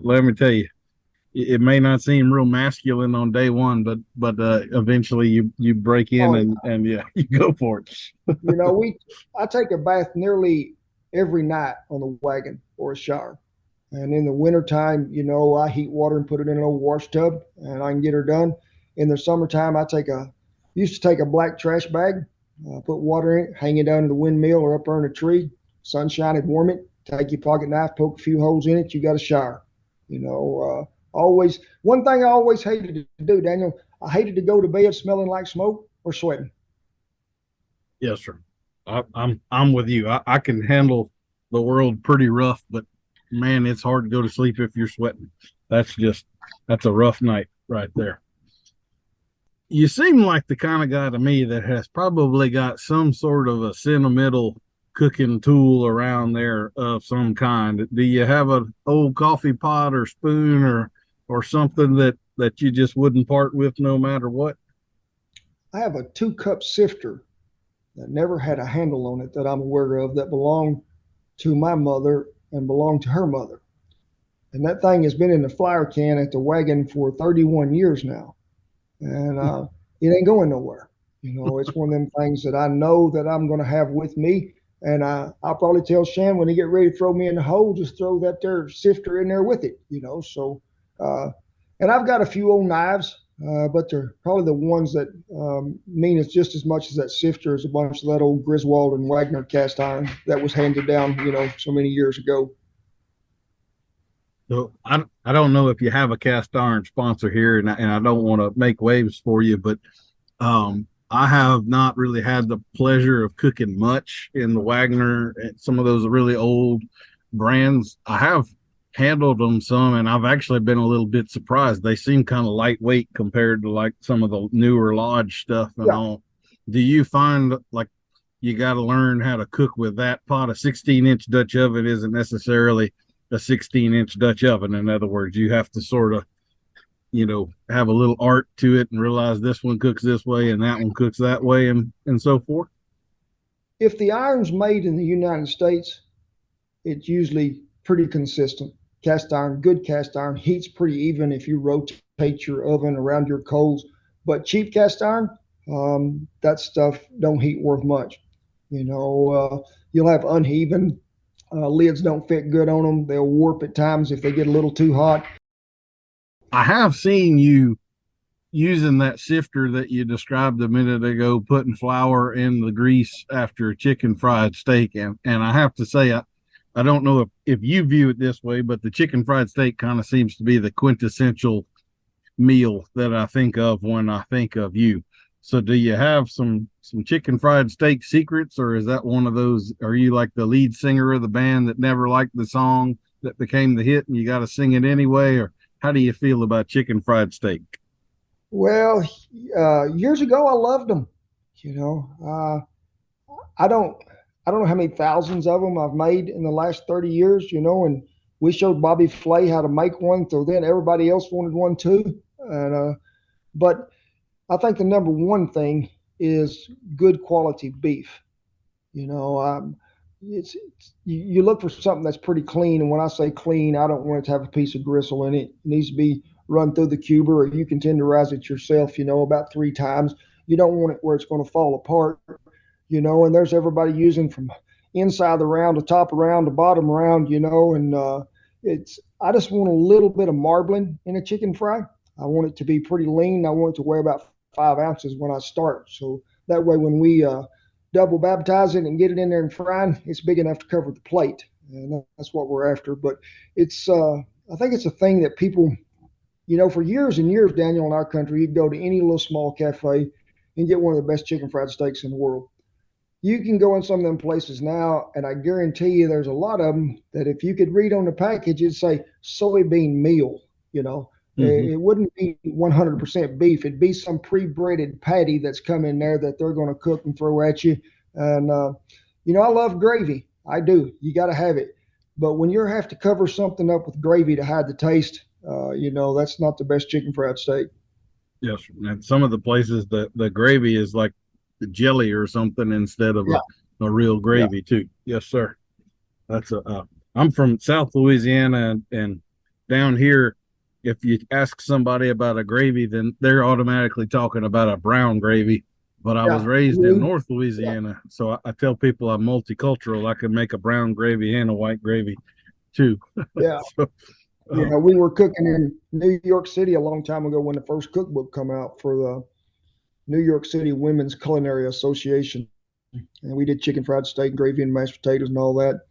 Speaker 1: let me tell you, it may not seem real masculine on day one, but eventually you break in
Speaker 2: Oh,
Speaker 1: and yeah, you go for it.
Speaker 2: I take a bath nearly every night on the wagon or a shower. And in the wintertime, I heat water and put it in an old wash tub and I can get her done. In the summertime, used to take a black trash bag, put water in it, hang it down in the windmill or up there in a tree. Sunshine would warm it. Take your pocket knife, poke a few holes in it. You got a shower. Always one thing I always hated to do, Daniel. I hated to go to bed smelling like smoke or sweating.
Speaker 1: Yes, sir. I'm with you. I can handle the world pretty rough, but man, it's hard to go to sleep if you're sweating. That's a rough night right there. You seem like the kind of guy to me that has probably got some sort of a sentimental cooking tool around there of some kind. Do you have an old coffee pot or spoon or something that you just wouldn't part with no matter what?
Speaker 2: I have a 2 cup sifter that never had a handle on it that I'm aware of that belonged to my mother and belonged to her mother. And that thing has been in the flour can at the wagon for 31 years now. And it ain't going nowhere. It's one of them things that I know that I'm going to have with me. And I'll probably tell Shan when he get ready to throw me in the hole, just throw that there sifter in there with it. So, and I've got a few old knives, but they're probably the ones that mean it's just as much as that sifter as a bunch of that old Griswold and Wagner cast iron that was handed down, so many years ago.
Speaker 1: So I don't know if you have a cast iron sponsor here, and I don't want to make waves for you, but I have not really had the pleasure of cooking much in the Wagner and some of those really old brands. I have handled them some, and I've actually been a little bit surprised. They seem kind of lightweight compared to like some of the newer Lodge stuff and
Speaker 2: Yeah.
Speaker 1: all. Do you find like you got to learn how to cook with that pot? A 16-inch Dutch oven isn't necessarily a 16-inch Dutch oven. In other words, you have to sort of, have a little art to it and realize this one cooks this way and that one cooks that way and so forth.
Speaker 2: If the iron's made in the United States, it's usually pretty consistent. Cast iron, good cast iron, heats pretty even if you rotate your oven around your coals. But cheap cast iron, that stuff don't heat worth much. You'll have uneven. Lids don't fit good on them. They'll warp at times if they get a little too hot.
Speaker 1: I have seen you using that sifter that you described a minute ago, putting flour in the grease after chicken fried steak. And I have to say, I don't know if you view it this way, but the chicken fried steak kind of seems to be the quintessential meal that I think of when I think of you. So do you have some chicken fried steak secrets, or is that one of those, are you like the lead singer of the band that never liked the song that became the hit and you got to sing it anyway? Or how do you feel about chicken fried steak?
Speaker 2: Well, years ago I loved them. You know, I don't I don't know how many thousands of them I've made in the last 30 years. And we showed Bobby Flay how to make one. So then everybody else wanted one too. But I think the number one thing is good quality beef. You know, you look for something that's pretty clean, and when I say clean, I don't want it to have a piece of gristle in it. It needs to be run through the cuber, or you can tenderize it yourself. About 3 times. You don't want it where it's going to fall apart. And there's everybody using from inside the round to top round to bottom round. And it's I just want a little bit of marbling in a chicken fry. I want it to be pretty lean. I want it to weigh about 5 ounces when I start, so that way when we double baptize it and get it in there and frying, it's big enough to cover the plate, and that's what we're after. But it's I think it's a thing that people, for years and years, Daniel, in our country, you'd go to any little small cafe and get one of the best chicken fried steaks in the world. You can go in some of them places now, and I guarantee you there's a lot of them that if you could read on the package, it'd say soybean meal.
Speaker 1: Mm-hmm.
Speaker 2: It wouldn't be 100% beef. It'd be some pre-breaded patty that's come in there that they're going to cook and throw at you. And, I love gravy. I do. You got to have it. But when you have to cover something up with gravy to hide the taste, that's not the best chicken fried steak.
Speaker 1: Yes, and some of the places the gravy is like the jelly or something instead of
Speaker 2: Yeah.
Speaker 1: a real
Speaker 2: Yeah.
Speaker 1: gravy too. Yes, sir. That's a. I'm from South Louisiana, and down here, if you ask somebody about a gravy, then they're automatically talking about a brown gravy. But I was
Speaker 2: Yeah.
Speaker 1: raised in North
Speaker 2: Yeah.
Speaker 1: Louisiana, so I tell people I'm multicultural. I can make a brown gravy and a white gravy too.
Speaker 2: Yeah.
Speaker 1: So, uh,
Speaker 2: We were cooking in New York City a long time ago when the first cookbook come out for the New York City Women's Culinary Association. And we did chicken fried steak, gravy, and mashed potatoes and all that.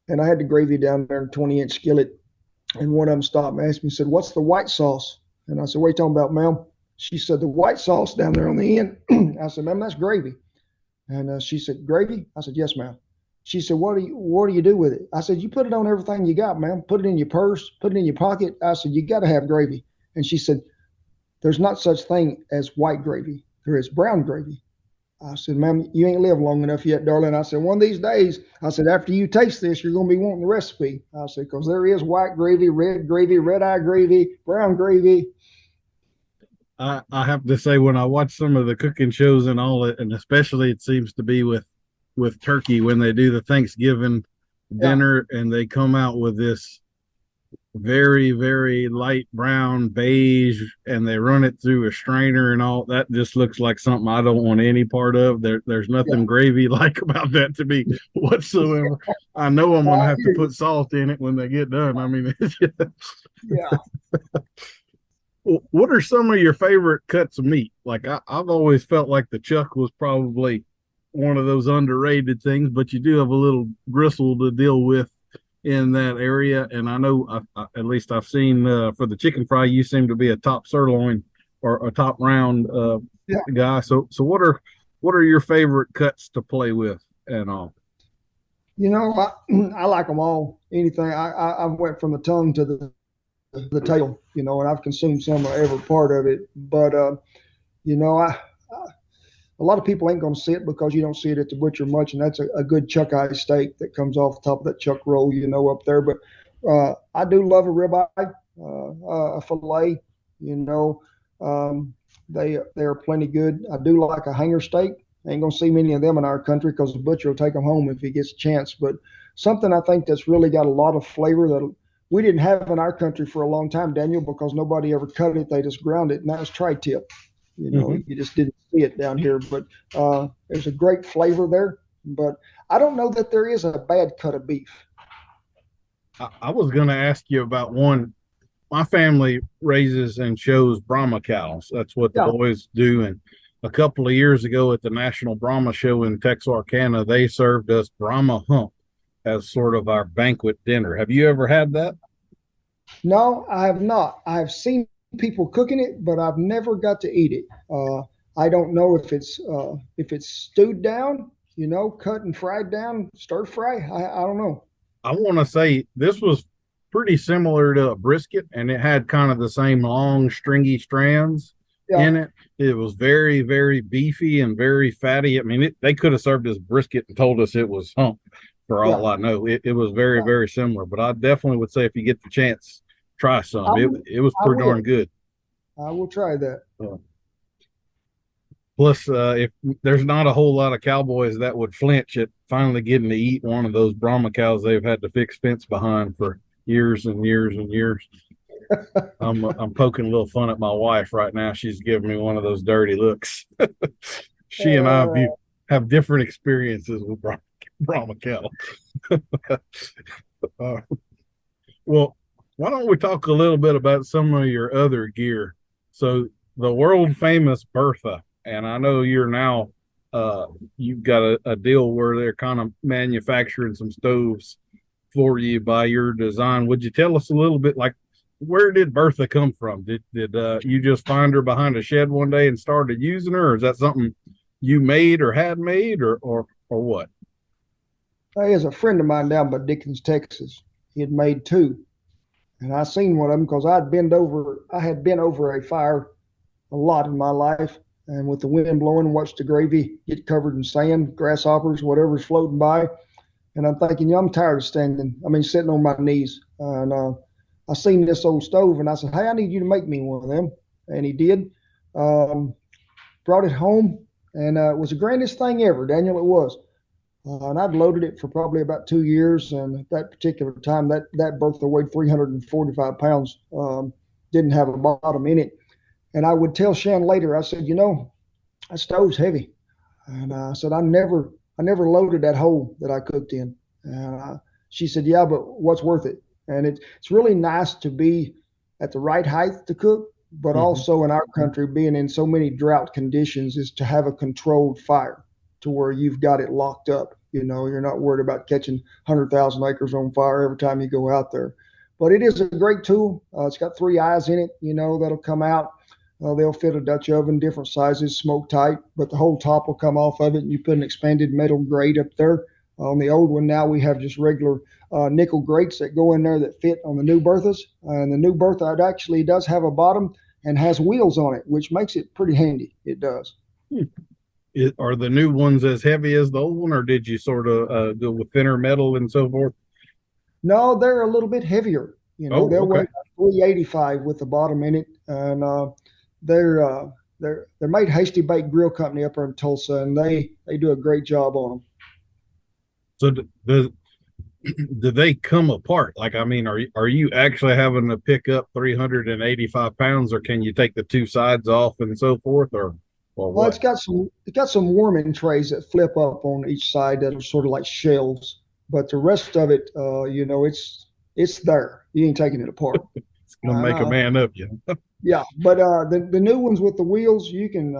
Speaker 2: And I had the gravy down there in a 20-inch skillet. And one of them stopped and asked me, said, "What's the white sauce?" And I said, "What are you talking about, ma'am?" She said, "The white sauce down there on the end." I said, "Ma'am, that's gravy." And she said, "Gravy?" I said, "Yes, ma'am." She said, "What do you do with it?" I said, "You put it on everything you got, ma'am. Put it in your purse, put it in your pocket." I said, "You got to have gravy." And she said, "There's not such thing as white gravy. There is brown gravy." I said, "Ma'am, you ain't lived long enough yet, darling." I said, "One of these days," I said, "after you taste this, you're going to be wanting the recipe." I said, "Because there is white gravy, red eye gravy, brown gravy."
Speaker 1: I have to say when I watch some of the cooking shows and all it, and especially it seems to be with turkey when they do the Thanksgiving
Speaker 2: Yeah,
Speaker 1: dinner and they come out with this very very light brown beige and they run it through a strainer and all that just looks like something I don't want any part of. There's
Speaker 2: yeah,
Speaker 1: nothing gravy like about that to me whatsoever. I know I'm gonna have to put salt in it when they get done. I mean,
Speaker 2: yeah.
Speaker 1: what are some of your favorite cuts of meat? Like I've always felt like the chuck was probably one of those underrated things, but you do have a little gristle to deal with in that area. And I know, at least I've seen for the chicken fry, you seem to be a top sirloin or a top round
Speaker 2: Yeah.
Speaker 1: guy. So what are your favorite cuts to play with and all?
Speaker 2: I like them all. Anything. I went from the tongue to the tail, and I've consumed some of every part of it. But you know, I a lot of people ain't going to see it because you don't see it at the butcher much, and that's a good chuck eye steak that comes off the top of that chuck roll, up there. But I do love a ribeye, a fillet. You know, they are plenty good. I do like a hanger steak. Ain't gonna see many of them in our country because the butcher will take them home if he gets a chance. But something I think that's really got a lot of flavor that we didn't have in our country for a long time, Daniel, because nobody ever cut it. They just ground it, and that was tri-tip.
Speaker 1: Mm-hmm.
Speaker 2: You just didn't see it down here, but there's a great flavor there. But I don't know that there is a bad cut of beef.
Speaker 1: I was going to ask you about one. My family raises and shows Brahma cows. That's what the
Speaker 2: Yeah.
Speaker 1: boys do. And a couple of years ago at the National Brahma Show in Texarkana, they served us Brahma hump as sort of our banquet dinner. Have you ever had that?
Speaker 2: No, I have not. I've seen people cooking it, but I've never got to eat it. I don't know if it's stewed down, cut and fried down, stir fry. I don't know.
Speaker 1: I want to say this was pretty similar to a brisket, and it had kind of the same long, stringy strands
Speaker 2: Yeah,
Speaker 1: in it. It was very, very beefy and very fatty. I mean, they could have served as brisket and told us it was hump for all
Speaker 2: yeah,
Speaker 1: I know. It was very,
Speaker 2: yeah.
Speaker 1: very similar, but I definitely would say if you get the chance, try some.
Speaker 2: I
Speaker 1: It was
Speaker 2: I
Speaker 1: pretty darn
Speaker 2: will.
Speaker 1: good.
Speaker 2: I will try that.
Speaker 1: Uh, Plus, if there's not a whole lot of cowboys that would flinch at finally getting to eat one of those Brahma cows they've had to fix fence behind for years and years and years. I'm poking a little fun at my wife right now. She's giving me one of those dirty looks. She and I
Speaker 2: Uh,
Speaker 1: have different experiences with Brahma cattle. uh, well, why don't we talk a little bit about some of your other gear? So the world famous Bertha, and I know you're now uh, you've got a deal where they're kind of manufacturing some stoves for you by your design. Would you tell us a little bit, like, where did Bertha come from? Did you just find her behind a shed one day and started using her, or is that something you made or had made, or what?
Speaker 2: There's a friend of mine down by Dickens, Texas. He had made two, and I seen one of them because I had been over a fire a lot in my life, and with the wind blowing, watched the gravy get covered in sand, grasshoppers, whatever's floating by. And I'm thinking, I'm tired of standing. I mean, sitting on my knees. And I seen this old stove, and I said, "Hey, I need you to make me one of them." And he did. Um, Brought it home, and it was the grandest thing ever, Daniel. It was. And I'd loaded it for probably about 2 years. And at that particular time, that Bertha weighed 345 pounds. Didn't have a bottom in it. And I would tell Shan later, I said, that stove's heavy. And I said, I never loaded that hole that I cooked in. And she said, yeah, but what's worth it? And it's really nice to be at the right height to cook, but
Speaker 1: Mm-hmm.
Speaker 2: also in our country, being in so many drought conditions, is to have a controlled fire to where you've got it locked up. You're not worried about catching 100,000 acres on fire every time you go out there. But it is a great tool. It's got three eyes in it, that'll come out. They'll fit a Dutch oven, different sizes, smoke tight, but the whole top will come off of it, and you put an expanded metal grate up there. On the old one now, we have just regular nickel grates that go in there that fit on the new Berthas. And the new Bertha, it actually does have a bottom and has wheels on it, which makes it pretty handy. It does.
Speaker 1: Are the new ones as heavy as the old one, or did you sort of go with thinner metal and so forth?
Speaker 2: No, they're a little bit heavier.
Speaker 1: Oh,
Speaker 2: They'll weigh
Speaker 1: okay.
Speaker 2: about 385 with the bottom in it, and they're they're made Hasty Bake Grill Company up here in Tulsa, and they do a great job on them.
Speaker 1: So do they come apart? Like, I mean, are you actually having to pick up 385 pounds, or can you take the two sides off and so forth, or
Speaker 2: Well,
Speaker 1: what?
Speaker 2: it's got some warming trays that flip up on each side that are sort of like shelves, but the rest of it, it's there. You ain't taking it apart.
Speaker 1: It's gonna
Speaker 2: And
Speaker 1: make a man of you.
Speaker 2: yeah, but the new ones with the wheels, you can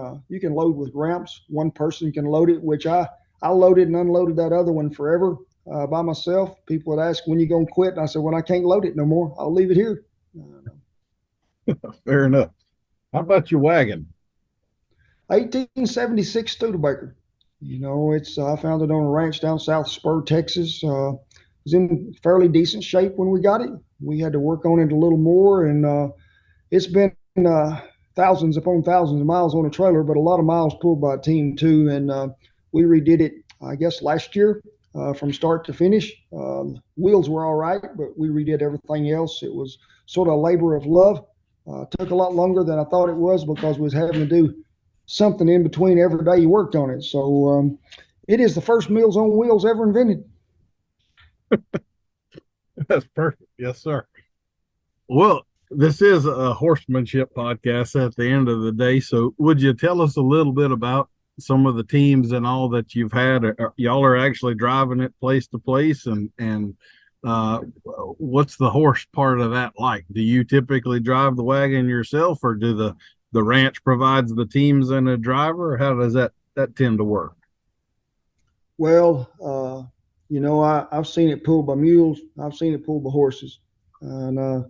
Speaker 2: load with ramps. One person can load it, which I loaded and unloaded that other one forever by myself. People would ask when you gonna quit, and I said when I can't load it no more, I'll leave it here. Uh,
Speaker 1: Fair enough. How about your wagon?
Speaker 2: 1876 Studebaker. It's I found it on a ranch down south Spur, Texas. It was in fairly decent shape when we got it. We had to work on it a little more, and it's been thousands upon thousands of miles on a trailer, but a lot of miles pulled by a team too. And we redid it, I guess, last year from start to finish. Wheels were all right, but we redid everything else. It was sort of a labor of love. Took a lot longer than I thought it was because we was having to do something in between every day you worked on it. So it is the first Meals on Wheels ever invented.
Speaker 1: That's perfect. Yes, sir. Well, this is a horsemanship podcast at the end of the day. So, would you tell us a little bit about some of the teams and all that you've had? Y'all are actually driving it place to place, and what's the horse part of that like? Do you typically drive the wagon yourself, or do the ranch provides the teams and a driver? Or how does that tend to work?
Speaker 2: Well, I've seen it pulled by mules. I've seen it pulled by horses. And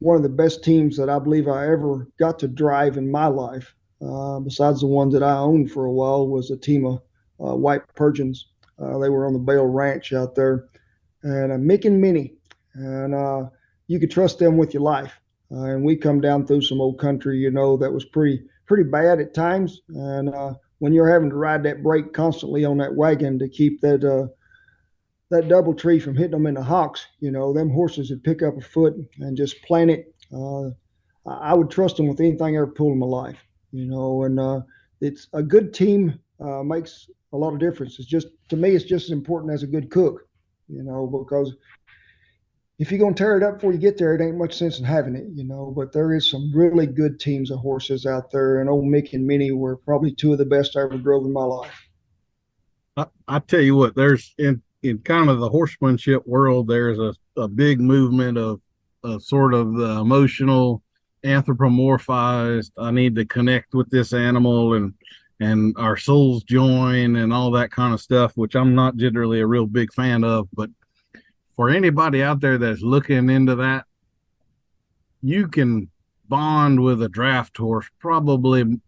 Speaker 2: one of the best teams that I believe I ever got to drive in my life, besides the ones that I owned for a while, was a team of white Persians. They were on the Bale Ranch out there, and Mick and Minnie, and you could trust them with your life. And we come down through some old country, that was pretty bad at times. And when you're having to ride that brake constantly on that wagon to keep that double tree from hitting them in the hocks, them horses would pick up a foot and just plant it. I would trust them with anything I ever pulled in my life, and it's a good team makes a lot of difference. It's just, to me, it's just as important as a good cook, because if you're going to tear it up before you get there, it ain't much sense in having it, but there is some really good teams of horses out there, and old Mick and Minnie were probably two of the best I ever drove in my life.
Speaker 1: I tell you what, there's in kind of the horsemanship world, there's a big movement of sort of the emotional, anthropomorphized. I need to connect with this animal, and our souls join and all that kind of stuff, which I'm not generally a real big fan of. But for anybody out there that's looking into that, you can bond with a draft horse probably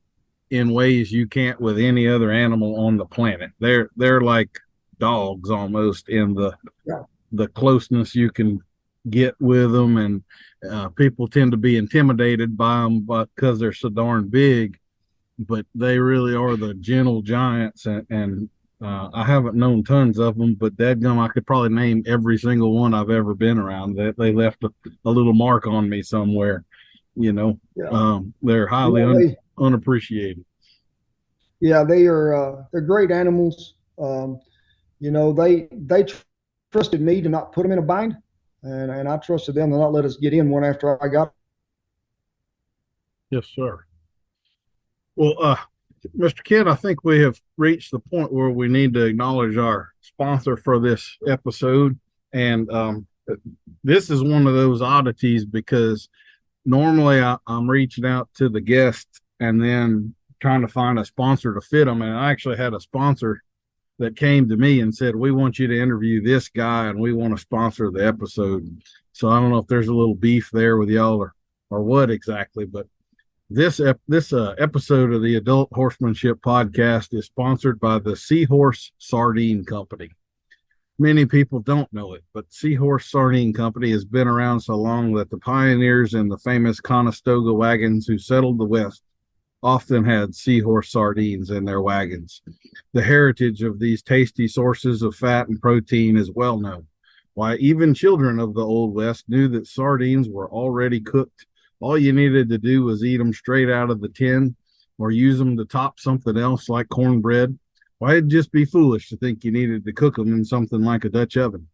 Speaker 1: in ways you can't with any other animal on the planet. They're like dogs almost in
Speaker 2: Yeah.
Speaker 1: the closeness you can get with them, and people tend to be intimidated by them because they're so darn big, but they really are the gentle giants. And I haven't known tons of them, but dadgum, I could probably name every single one I've ever been around. That they left a little mark on me somewhere.
Speaker 2: Yeah.
Speaker 1: They're highly unappreciated.
Speaker 2: Yeah, they're great animals. They trusted me to not put them in a bind, and I trusted them to not let us get in one after I got.
Speaker 1: Yes, sir. Well, Mr. Kent, I think we have reached the point where we need to acknowledge our sponsor for this episode. And this is one of those oddities because normally I'm reaching out to the guest and then trying to find a sponsor to fit them. And I actually had a sponsor that came to me and said, "We want you to interview this guy and we want to sponsor the episode." So I don't know if there's a little beef there with y'all or what exactly, but this episode of the Adult Horsemanship Podcast is sponsored by the Seahorse Sardine Company. Many people don't know it, but Seahorse Sardine Company has been around so long that the pioneers in the famous Conestoga wagons who settled the West often had seahorse sardines in their wagons. The heritage of these tasty sources of fat and protein is well known. Why, even children of the Old West knew that sardines were already cooked. All you needed to do was eat them straight out of the tin or use them to top something else like cornbread. Why, it'd just be foolish to think you needed to cook them in something like a Dutch oven.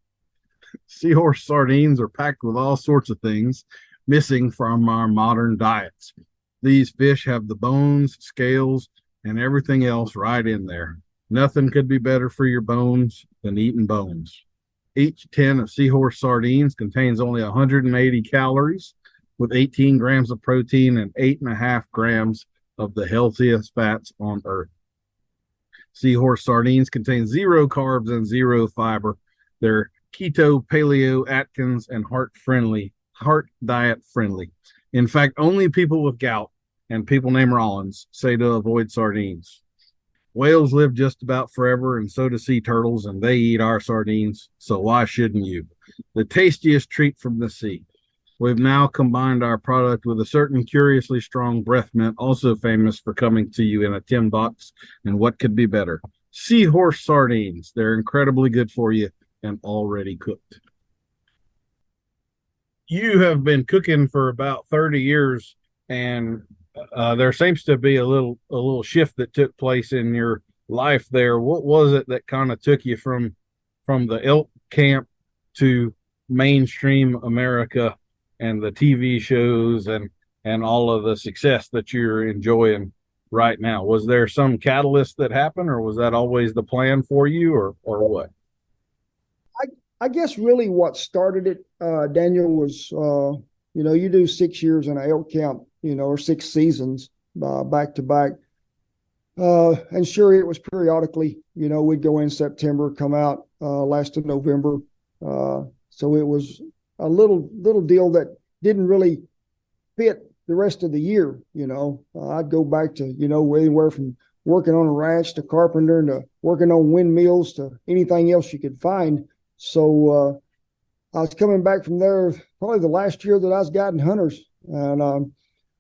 Speaker 1: Seahorse sardines are packed with all sorts of things missing from our modern diets. These fish have the bones, scales, and everything else right in there. Nothing could be better for your bones than eating bones. Each tin of seahorse sardines contains only 180 calories, with 18 grams of protein and 8.5 grams of the healthiest fats on earth. Seahorse sardines contain zero carbs and zero fiber. They're keto, paleo, Atkins, and heart diet friendly. In fact, only people with gout and people named Rollins say to avoid sardines. Whales live just about forever, and so do sea turtles, and they eat our sardines, so why shouldn't you? The tastiest treat from the sea. We've now combined our product with a certain curiously strong breath mint, also famous for coming to you in a tin box. And what could be better? Seahorse sardines. They're incredibly good for you and already cooked. You have been cooking for about 30 years, and there seems to be a little shift that took place in your life there. What was it that kind of took you from the elk camp to mainstream America and the TV shows and all of the success that you're enjoying right now? Was there some catalyst that happened, or was that always the plan for you, or what?
Speaker 2: I guess really what started it, Daniel, was you do 6 years in an elk camp, or 6 seasons back to back. And sure, it was periodically, we'd go in September, come out last of November. So it was a little deal that didn't really fit the rest of the year. I'd go back to, anywhere from working on a ranch to carpenter to working on windmills to anything else you could find. So I was coming back from there probably the last year that I was guiding hunters. And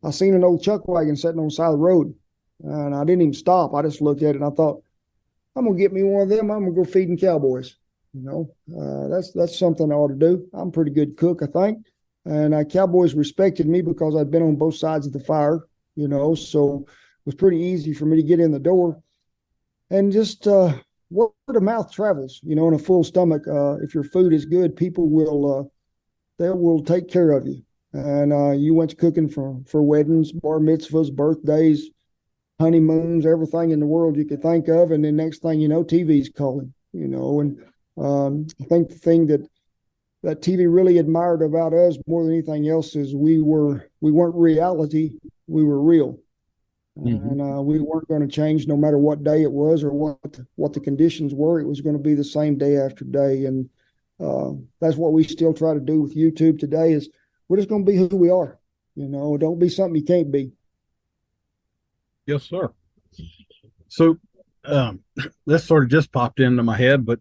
Speaker 2: I seen an old Chuck wagon sitting on the side of the road. And I didn't even stop. I just looked at it and I thought, I'm going to get me one of them. I'm going to go feeding cowboys. That's something I ought to do. I'm a pretty good cook, I think. And cowboys respected me because I'd been on both sides of the fire, so it was pretty easy for me to get in the door. And just word of mouth travels, in a full stomach. If your food is good, people will take care of you. And you went to cooking for weddings, bar mitzvahs, birthdays, honeymoons, everything in the world you could think of. And then next thing you know, TV's calling, and I think the thing that TV really admired about us more than anything else is we weren't reality, we were real. Mm-hmm. And we weren't going to change no matter what day it was or what the conditions were. It was going to be the same day after day. And that's what we still try to do with YouTube today is we're just going to be who we are. Don't be something you can't be.
Speaker 1: Yes, sir. So this sort of just popped into my head, but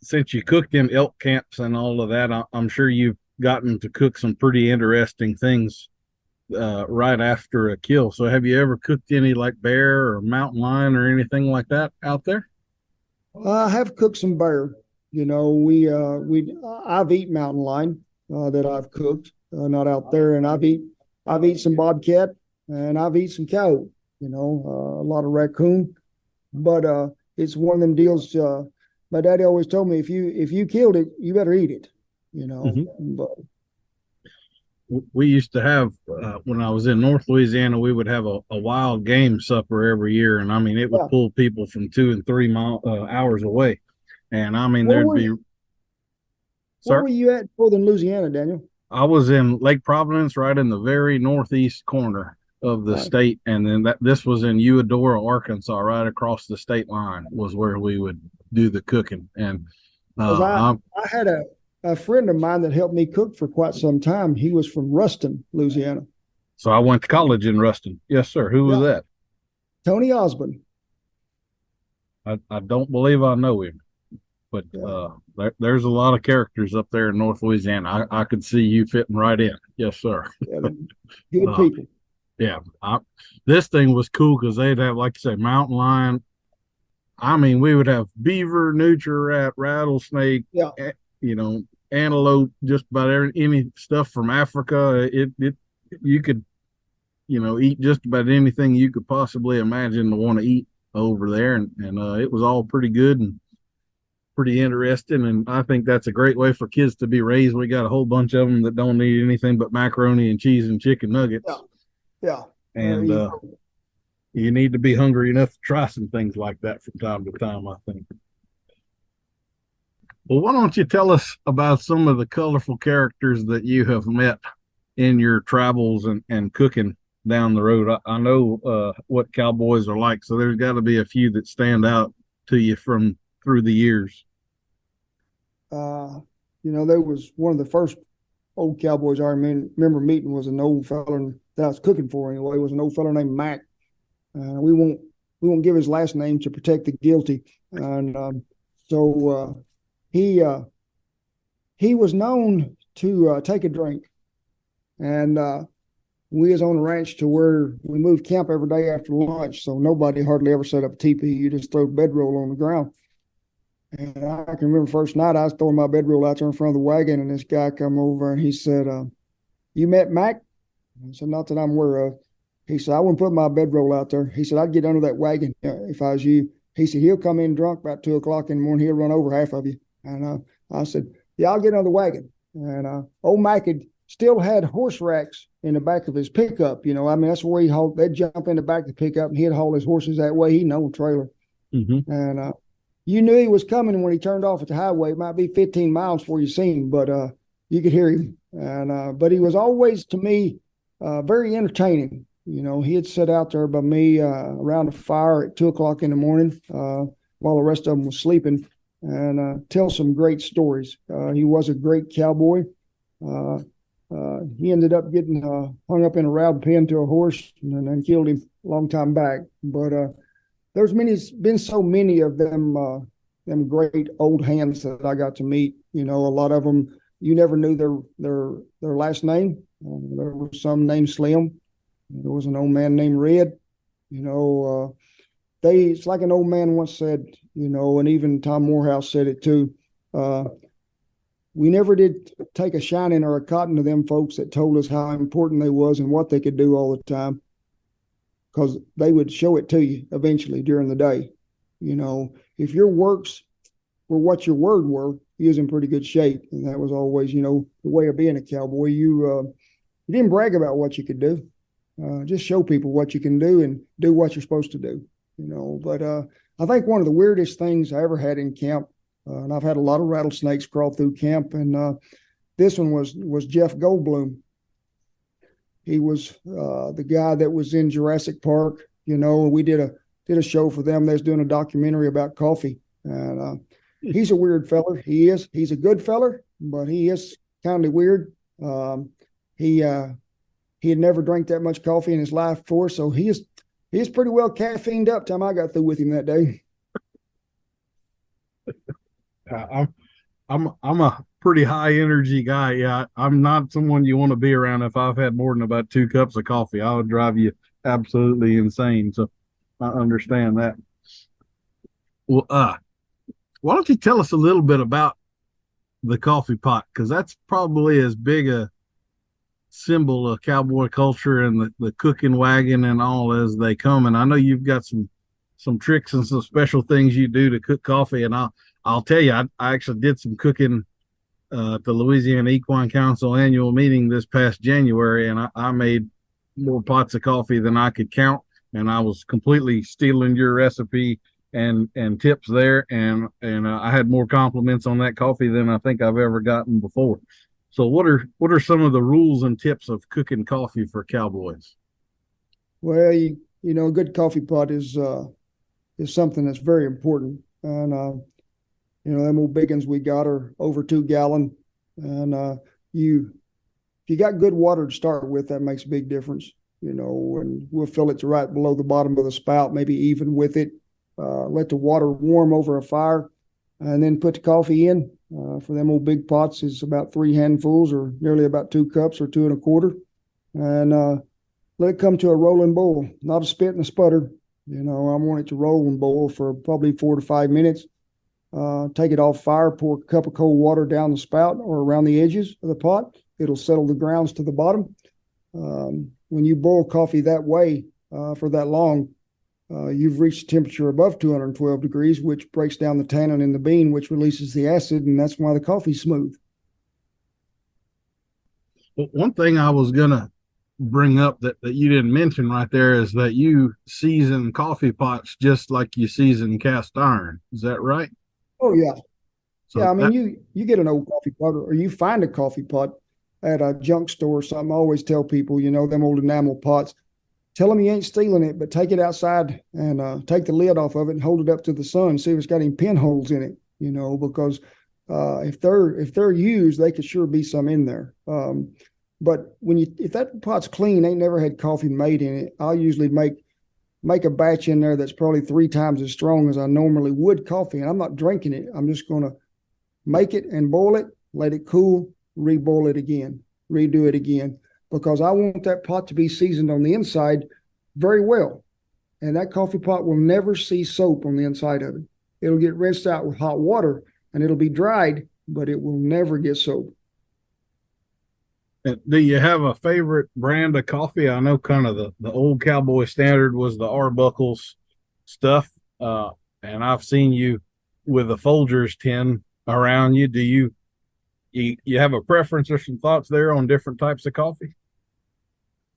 Speaker 1: since you cooked in elk camps and all of that, I'm sure you've gotten to cook some pretty interesting things right after a kill. So have you ever cooked any like bear or mountain lion or anything like that out there?
Speaker 2: I have cooked some bear. I've eaten mountain lion that I've cooked, not out there, and I've eaten some bobcat and I've eaten some cow. A lot of raccoon, but it's one of them deals. My daddy always told me if you killed it, you better eat it.
Speaker 1: Mm-hmm.
Speaker 2: But
Speaker 1: we used to have when I was in North Louisiana, we would have a wild game supper every year, and I mean it would pull people from 2 and 3 hours away, and I mean there'd be.
Speaker 2: Where were you at northern Louisiana, Daniel?
Speaker 1: I was in Lake Providence, right in the very northeast corner of the state, and then this was in Eudora, Arkansas, right across the state line was where we would do the cooking. And
Speaker 2: I had a friend of mine that helped me cook for quite some time. He was from Ruston, Louisiana.
Speaker 1: So I went to college in Ruston. Yes, sir. Who was that?
Speaker 2: Tony Osborne.
Speaker 1: I don't believe I know him, but there's a lot of characters up there in North Louisiana. I could see you fitting right in. Yes, sir.
Speaker 2: Yeah, good people.
Speaker 1: Yeah, this thing was cool because they'd have, like you say, mountain lion. I mean, we would have beaver, nutria rat, rattlesnake, antelope, just about any stuff from Africa. You could, eat just about anything you could possibly imagine to want to eat over there, and it was all pretty good and pretty interesting. And I think that's a great way for kids to be raised. We got a whole bunch of them that don't eat anything but macaroni and cheese and chicken nuggets.
Speaker 2: Yeah.
Speaker 1: And you need to be hungry enough to try some things like that from time to time, I think. Well, why don't you tell us about some of the colorful characters that you have met in your travels and cooking down the road? I know what cowboys are like, so there's got to be a few that stand out to you from through the years.
Speaker 2: There was one of the first old cowboys I remember meeting was an old fella that I was cooking for anyway. It was an old fella named Mac. We won't give his last name to protect the guilty. And so he was known to take a drink. And we was on a ranch to where we moved camp every day after lunch. So nobody hardly ever set up a teepee. You just throw the bedroll on the ground. And I can remember first night I was throwing my bedroll out there in front of the wagon, and this guy come over and he said, "You met Mac?" I said, "Not that I'm aware of." He said, "I wouldn't put my bedroll out there." He said, "I'd get under that wagon if I was you." He said, "He'll come in drunk about 2:00 in the morning. He'll run over half of you." And I said, "Yeah, I'll get under the wagon." And old Mac still had horse racks in the back of his pickup. That's where they'd jump in the back of the pickup and he'd haul his horses that way. He'd no trailer.
Speaker 1: Mm-hmm.
Speaker 2: And you knew he was coming when he turned off at the highway. It might be 15 miles before you seen him, but you could hear him. And but he was always, to me, very entertaining. You know, he'd sit out there by me around a fire at 2 o'clock in the morning while the rest of them was sleeping, and tell some great stories. He was a great cowboy. He ended up getting hung up in a rowd pen to a horse and killed him a long time back. But been so many of them great old hands that I got to meet. You know, a lot of them you never knew their last name. There was some named Slim. There was an old man named Red. You know, it's like an old man once said. You know, and even Tom Morehouse said it too. We never did take a shining or a cotton to them folks that told us how important they was and what they could do all the time, because they would show it to you eventually during the day. You know, if your works were what your word were, you was in pretty good shape. And that was always, you know, the way of being a cowboy. You didn't brag about what you could do. Just show people what you can do and do what you're supposed to do, you know. But I think one of the weirdest things I ever had in camp, and I've had a lot of rattlesnakes crawl through camp, and this one was Jeff Goldblum. He was the guy that was in Jurassic Park, you know. We did a show for them. They was doing a documentary about coffee, and he's a weird feller. He's a good feller, but he is kind of weird. He had never drank that much coffee in his life before, so he is pretty well caffeined up time I got through with him that day.
Speaker 1: I'm a pretty high energy guy. Yeah, I'm not someone you want to be around. If I've had more than about 2 cups of coffee, I would drive you absolutely insane. So I understand that. Well, why don't you tell us a little bit about the coffee pot? Because that's probably as big a symbol of cowboy culture and the cooking wagon and all as they come. And I know you've got some tricks and some special things you do to cook coffee. And I'll tell you, I actually did some cooking at the Louisiana Equine Council annual meeting this past January, and I made more pots of coffee than I could count. And I was completely stealing your recipe and tips there, and I had more compliments on that coffee than I think I've ever gotten before. So what are some of the rules and tips of cooking coffee for cowboys?
Speaker 2: Well, you know, a good coffee pot is something that's very important. And you know, them old big ones we got are over 2 gallon. And if you got good water to start with, that makes a big difference. You know, and we'll fill it to right below the bottom of the spout, maybe even with it. Let the water warm over a fire, and then put the coffee in. For them old big pots is about 3 handfuls, or nearly about 2 cups or 2 1/4. And let it come to a rolling boil, not a spit and a sputter. You know, I want it to roll and boil for probably 4 to 5 minutes. Take it off fire, pour a cup of cold water down the spout or around the edges of the pot. It'll settle the grounds to the bottom. When you boil coffee that way for that long, you've reached temperature above 212 degrees, which breaks down the tannin in the bean, which releases the acid, and that's why the coffee's smooth.
Speaker 1: Well, one thing I was going to bring up that you didn't mention right there is that you season coffee pots just like you season cast iron. Is that right?
Speaker 2: Oh, yeah.
Speaker 1: So
Speaker 2: yeah, I mean, you get an old coffee pot, or you find a coffee pot at a junk store or something. I always tell people, you know, them old enamel pots, tell them you ain't stealing it, but take it outside and take the lid off of it and hold it up to the sun, see if it's got any pinholes in it, you know, because if they're used, they could sure be some in there. But if that pot's clean, ain't never had coffee made in it, I'll usually make a batch in there that's probably 3 times as strong as I normally would coffee. And I'm not drinking it. I'm just going to make it and boil it, let it cool, reboil it again, redo it again, because I want that pot to be seasoned on the inside very well. And that coffee pot will never see soap on the inside of it. It'll get rinsed out with hot water and it'll be dried, but it will never get soap.
Speaker 1: do you have a favorite brand of coffee? I know kind of the old cowboy standard was the Arbuckles stuff. And I've seen you with the Folgers tin around you. Do you have a preference or some thoughts there on different types of coffee?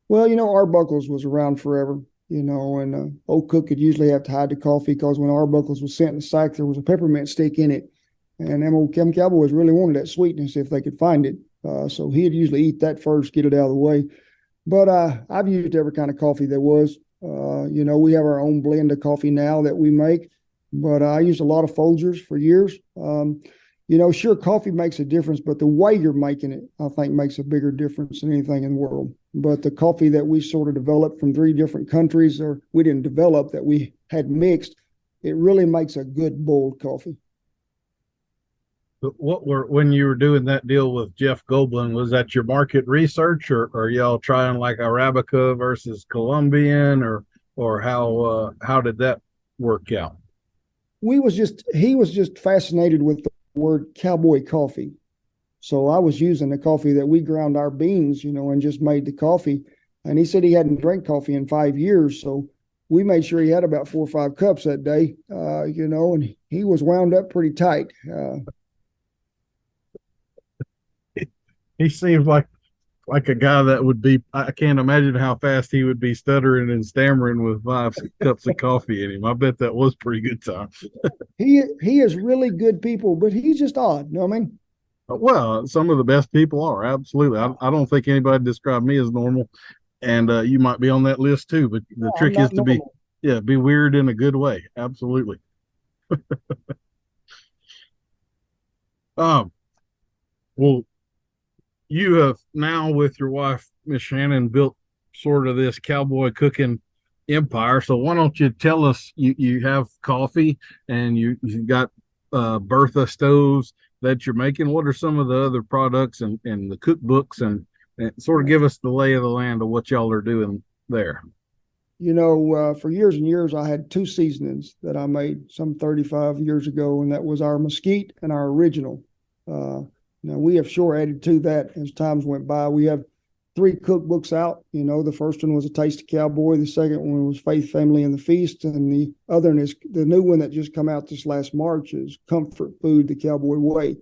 Speaker 2: Well, you know, Arbuckles was around forever. and old cook would usually have to hide the coffee because when Arbuckles was sent in the sack, there was a peppermint stick in it. And them cowboys really wanted that sweetness if they could find it. So he'd usually eat that first, get it out of the way. But I've used every kind of coffee there was. We have our own blend of coffee now that we make, but I used a lot of Folgers for years. Sure, coffee makes a difference, but the way you're making it, I think, makes a bigger difference than anything in the world. But the coffee that we sort of developed from 3 different countries, or we didn't develop, that we had mixed, it really makes a good boiled coffee.
Speaker 1: But when you were doing that deal with Jeff Goldblum, was that your market research, or are y'all trying like Arabica versus Colombian, or how did that work out?
Speaker 2: He was just fascinated with the word cowboy coffee. So I was using the coffee that we ground our beans, and just made the coffee. And he said he hadn't drank coffee in 5 years. So we made sure he had about 4 or 5 cups that day, and he was wound up pretty tight.
Speaker 1: He seems like a guy that would be. I can't imagine how fast he would be stuttering and stammering with 5 cups of coffee in him. I bet that was pretty good time.
Speaker 2: He is really good people, but he's just odd. You know what I mean?
Speaker 1: Well, some of the best people are, absolutely. I don't think anybody described me as normal, and you might be on that list too. But the
Speaker 2: I'm
Speaker 1: trick is
Speaker 2: not
Speaker 1: to
Speaker 2: normal.
Speaker 1: be weird in a good way. Absolutely. Um. Well, you have now with your wife, Miss Shannon, built sort of this cowboy cooking empire. So why don't you tell us? You have coffee, and you got Bertha stoves that you're making. What are some of the other products and the cookbooks, and sort of give us the lay of the land of what y'all are doing there?
Speaker 2: For years and years, I had 2 seasonings that I made some 35 years ago, and that was our mesquite and our original. Now we have sure added to that as times went by. We have 3 cookbooks out. The first one was A Taste of Cowboy. The second one was Faith, Family, and the Feast. And the other one is the new one that just come out this last March is Comfort Food the Cowboy Way.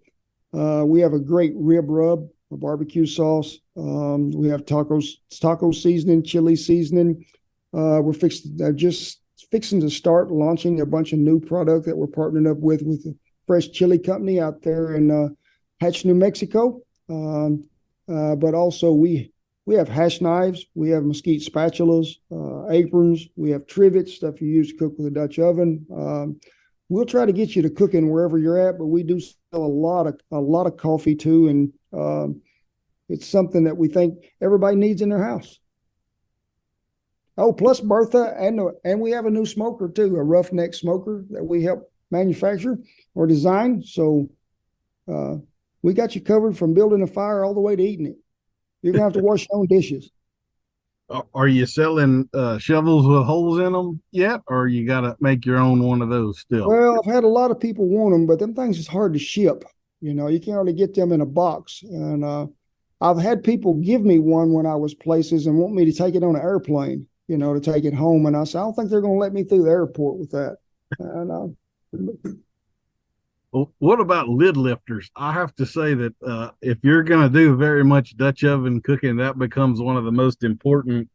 Speaker 2: We have a great rib rub, a barbecue sauce. We have taco seasoning, chili seasoning. We're just fixing to start launching a bunch of new product that we're partnering up with a fresh chili company out there in Hatch, New Mexico. But also we have hash knives, we have mesquite spatulas, aprons, we have trivets, stuff you use to cook with a Dutch oven. We'll try to get you to cooking wherever you're at, but we do sell a lot of coffee too, and it's something that we think everybody needs in their house. Oh, plus Bertha, and we have a new smoker too, a roughneck smoker that we help manufacture or design. So we got you covered from building a fire all the way to eating it. You're gonna have to wash your own dishes.
Speaker 1: Are you selling shovels with holes in them yet, or you got to make your own one of those still?
Speaker 2: Well, I've had a lot of people want them, but them things is hard to ship. You can't really get them in a box. And I've had people give me one when I was places and want me to take it on an airplane, to take it home. And I said, I don't think they're going to let me through the airport with that. And
Speaker 1: Well, what about lid lifters? I have to say that if you're going to do very much Dutch oven cooking, that becomes one of the most important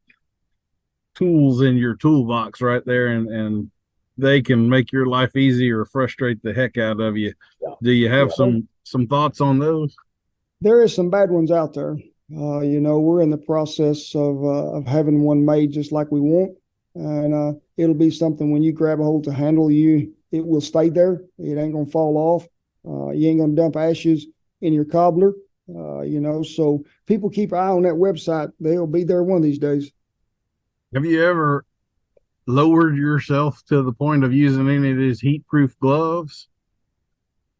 Speaker 1: tools in your toolbox right there, and they can make your life easy or frustrate the heck out of you.
Speaker 2: yeah,
Speaker 1: Do you have
Speaker 2: yeah.
Speaker 1: some thoughts on those?
Speaker 2: There is some bad ones out there. We're in the process of having one made just like we want, and it'll be something when you grab a hold to handle it will stay there. It ain't gonna fall off. You ain't gonna dump ashes in your cobbler. So people keep an eye on that website. They'll be there one of these days.
Speaker 1: Have you ever lowered yourself to the point of using any of these heat-proof gloves?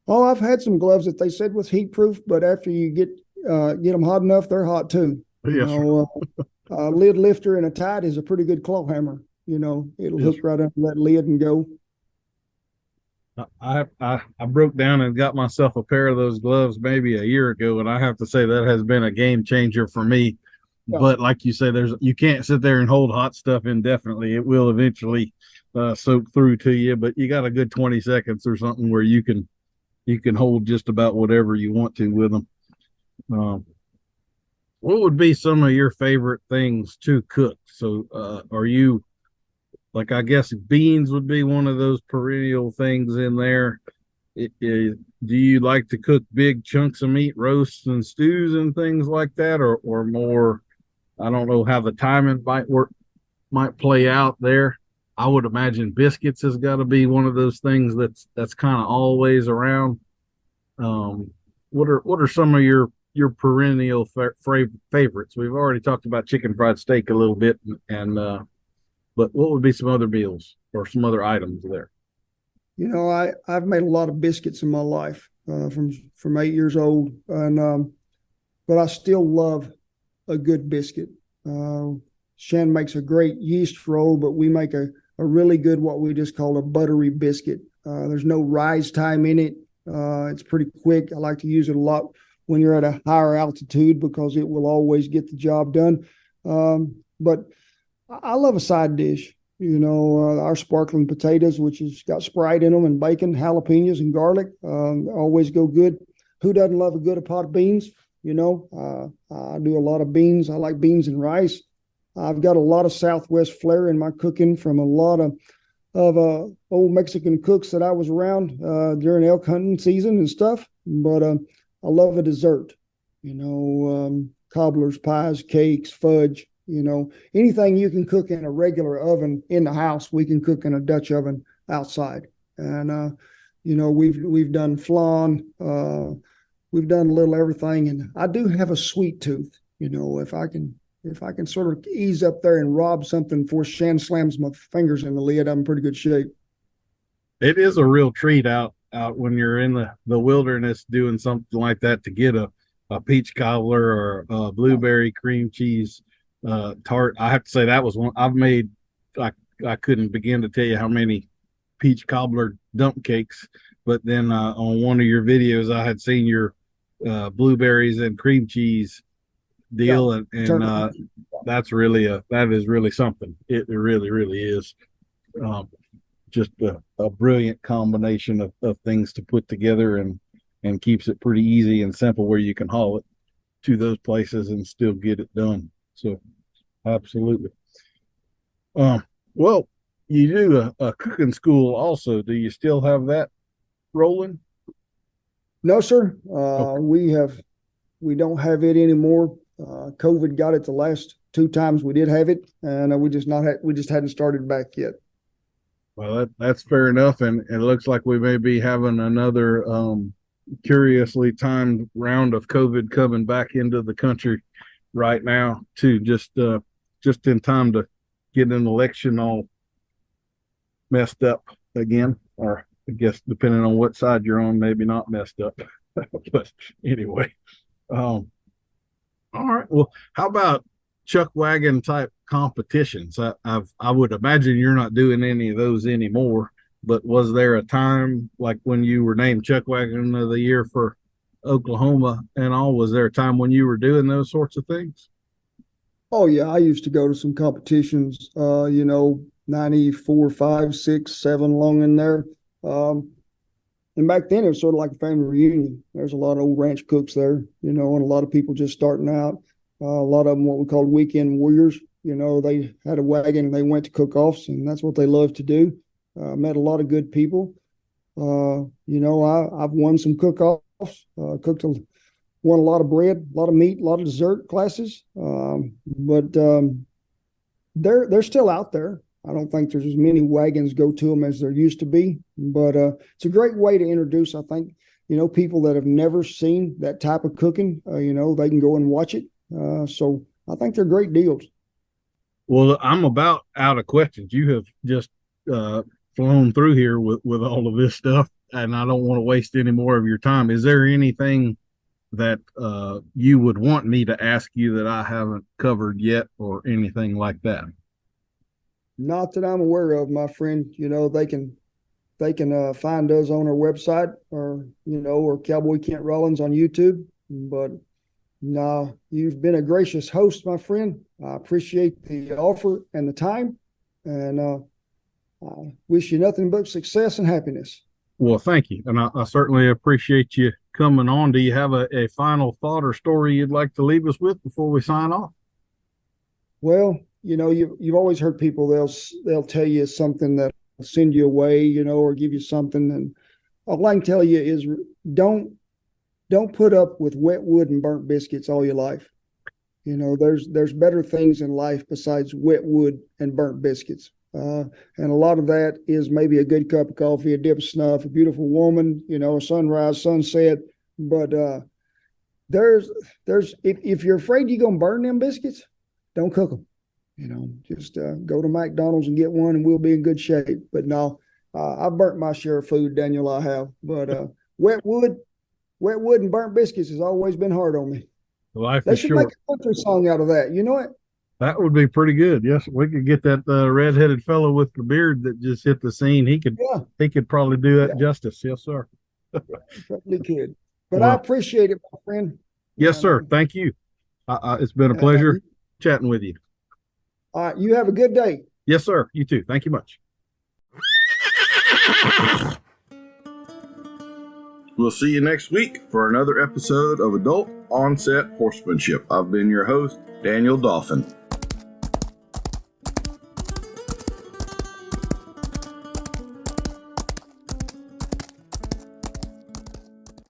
Speaker 2: Oh, I've had some gloves that they said was heat proof, but after you get them hot enough, they're hot too.
Speaker 1: Yes,
Speaker 2: A lid lifter and a tide is a pretty good claw hammer. It'll
Speaker 1: yes.
Speaker 2: hook right under that lid and go.
Speaker 1: I broke down and got myself a pair of those gloves maybe a year ago, and I have to say that has been a game changer for me.
Speaker 2: Yeah.
Speaker 1: But like you say, you can't sit there and hold hot stuff indefinitely. It will eventually soak through to you, but you got a good 20 seconds or something where you can hold just about whatever you want to with them. What would be some of your favorite things to cook? So are you Like I guess beans would be one of those perennial things in there. Do you like to cook big chunks of meat, roasts and stews and things like that, or more? I don't know how the timing might play out there. I would imagine biscuits has got to be one of those things that's kind of always around. Um, what are some of your perennial favorites? We've already talked about chicken fried steak a little bit, and but what would be some other meals or some other items there?
Speaker 3: I've made a lot of biscuits in my life from 8 years old, and but I still love a good biscuit. Shan makes a great yeast roll, but we make a really good what we just call a buttery biscuit. There's no rise time in it. It's pretty quick. I like to use it a lot when you're at a higher altitude because it will always get the job done. But I love a side dish. Our sparkling potatoes, which has got Sprite in them, and bacon, jalapenos, and garlic, always go good. Who doesn't love a good pot of beans? I do a lot of beans. I like beans and rice. I've got a lot of Southwest flair in my cooking from a lot of old Mexican cooks that I was around during elk hunting season and stuff. But I love a dessert. Cobblers, pies, cakes, fudge. Anything you can cook in a regular oven in the house, we can cook in a Dutch oven outside. And we've done flan, we've done a little everything. And I do have a sweet tooth. If I can sort of ease up there and rob something before Shan slams my fingers in the lid, I'm in pretty good shape.
Speaker 1: It is a real treat out when you're in the wilderness doing something like that to get a peach cobbler or a blueberry cream cheese tart. I have to say that was one I've made. I couldn't begin to tell you how many peach cobbler dump cakes, but then on one of your videos I had seen your blueberries and cream cheese deal, and that is really something. It really is. Just a brilliant combination of things to put together, and keeps it pretty easy and simple where you can haul it to those places and still get it done. So absolutely. Well, you do a cooking school also. Do you still have that rolling?
Speaker 3: No, sir.
Speaker 1: Okay.
Speaker 3: We don't have it anymore. COVID got it the last two times we did have it, and we just hadn't started back yet.
Speaker 1: Well, that's fair enough, and it looks like we may be having another curiously timed round of COVID coming back into the country right now, too. Just in time to get an election all messed up again, or I guess depending on what side you're on, maybe not messed up. But anyway, all right. Well, how about Chuck Wagon type competitions? I would imagine you're not doing any of those anymore. But was there a time like when you were named Chuck Wagon of the Year for Oklahoma and all? Was there a time when you were doing those sorts of things?
Speaker 3: Oh yeah, I used to go to some competitions. 94, 5, 6, 7 along in there. And back then it was sort of like a family reunion. There's a lot of old ranch cooks there, and a lot of people just starting out. A lot of them what we called weekend warriors. They had a wagon and they went to cook-offs, and that's what they loved to do. Met a lot of good people. I've won some cook-offs, won a lot of bread, a lot of meat, a lot of dessert classes. But they're still out there. I don't think there's as many wagons go to them as there used to be, but it's a great way to introduce, I think, people that have never seen that type of cooking, they can go and watch it. So I think they're great deals.
Speaker 1: Well, I'm about out of questions. You have just flown through here with all of this stuff, and I don't want to waste any more of your time. Is there anything that you would want me to ask you that I haven't covered yet, or anything like that?
Speaker 3: Not that I'm aware of, my friend. They can find us on our website, or Cowboy Kent Rollins on YouTube. But no, you've been a gracious host, my friend. I appreciate the offer and the time, and I wish you nothing but success and happiness.
Speaker 1: Well, thank you. And I certainly appreciate you coming on. Do you have a final thought or story you'd like to leave us with before we sign off?
Speaker 3: Well, you've always heard people, they'll tell you something that will send you away, or give you something. And all I can tell you is don't put up with wet wood and burnt biscuits all your life. There's better things in life besides wet wood and burnt biscuits. And a lot of that is maybe a good cup of coffee, a dip of snuff, a beautiful woman, a sunrise, sunset. But if you're afraid you're going to burn them biscuits, don't cook them. Just go to McDonald's and get one and we'll be in good shape. But no, I've burnt my share of food, Daniel, I have. But wet wood and burnt biscuits has always been hard on me.
Speaker 1: Life
Speaker 3: They
Speaker 1: is
Speaker 3: should
Speaker 1: short.
Speaker 3: make a country song out of that. You know it?
Speaker 1: That would be pretty good. Yes, we could get that red-headed fellow with the beard that just hit the scene. He could probably do that justice. Yes, sir.
Speaker 3: Certainly could. But I appreciate it, my friend.
Speaker 1: Yes, sir. Thank you. It's been a pleasure chatting with you.
Speaker 3: All right. You have a good day.
Speaker 1: Yes, sir. You too. Thank you much. We'll see you next week for another episode of Adult Onset Horsemanship. I've been your host, Daniel Dolphin.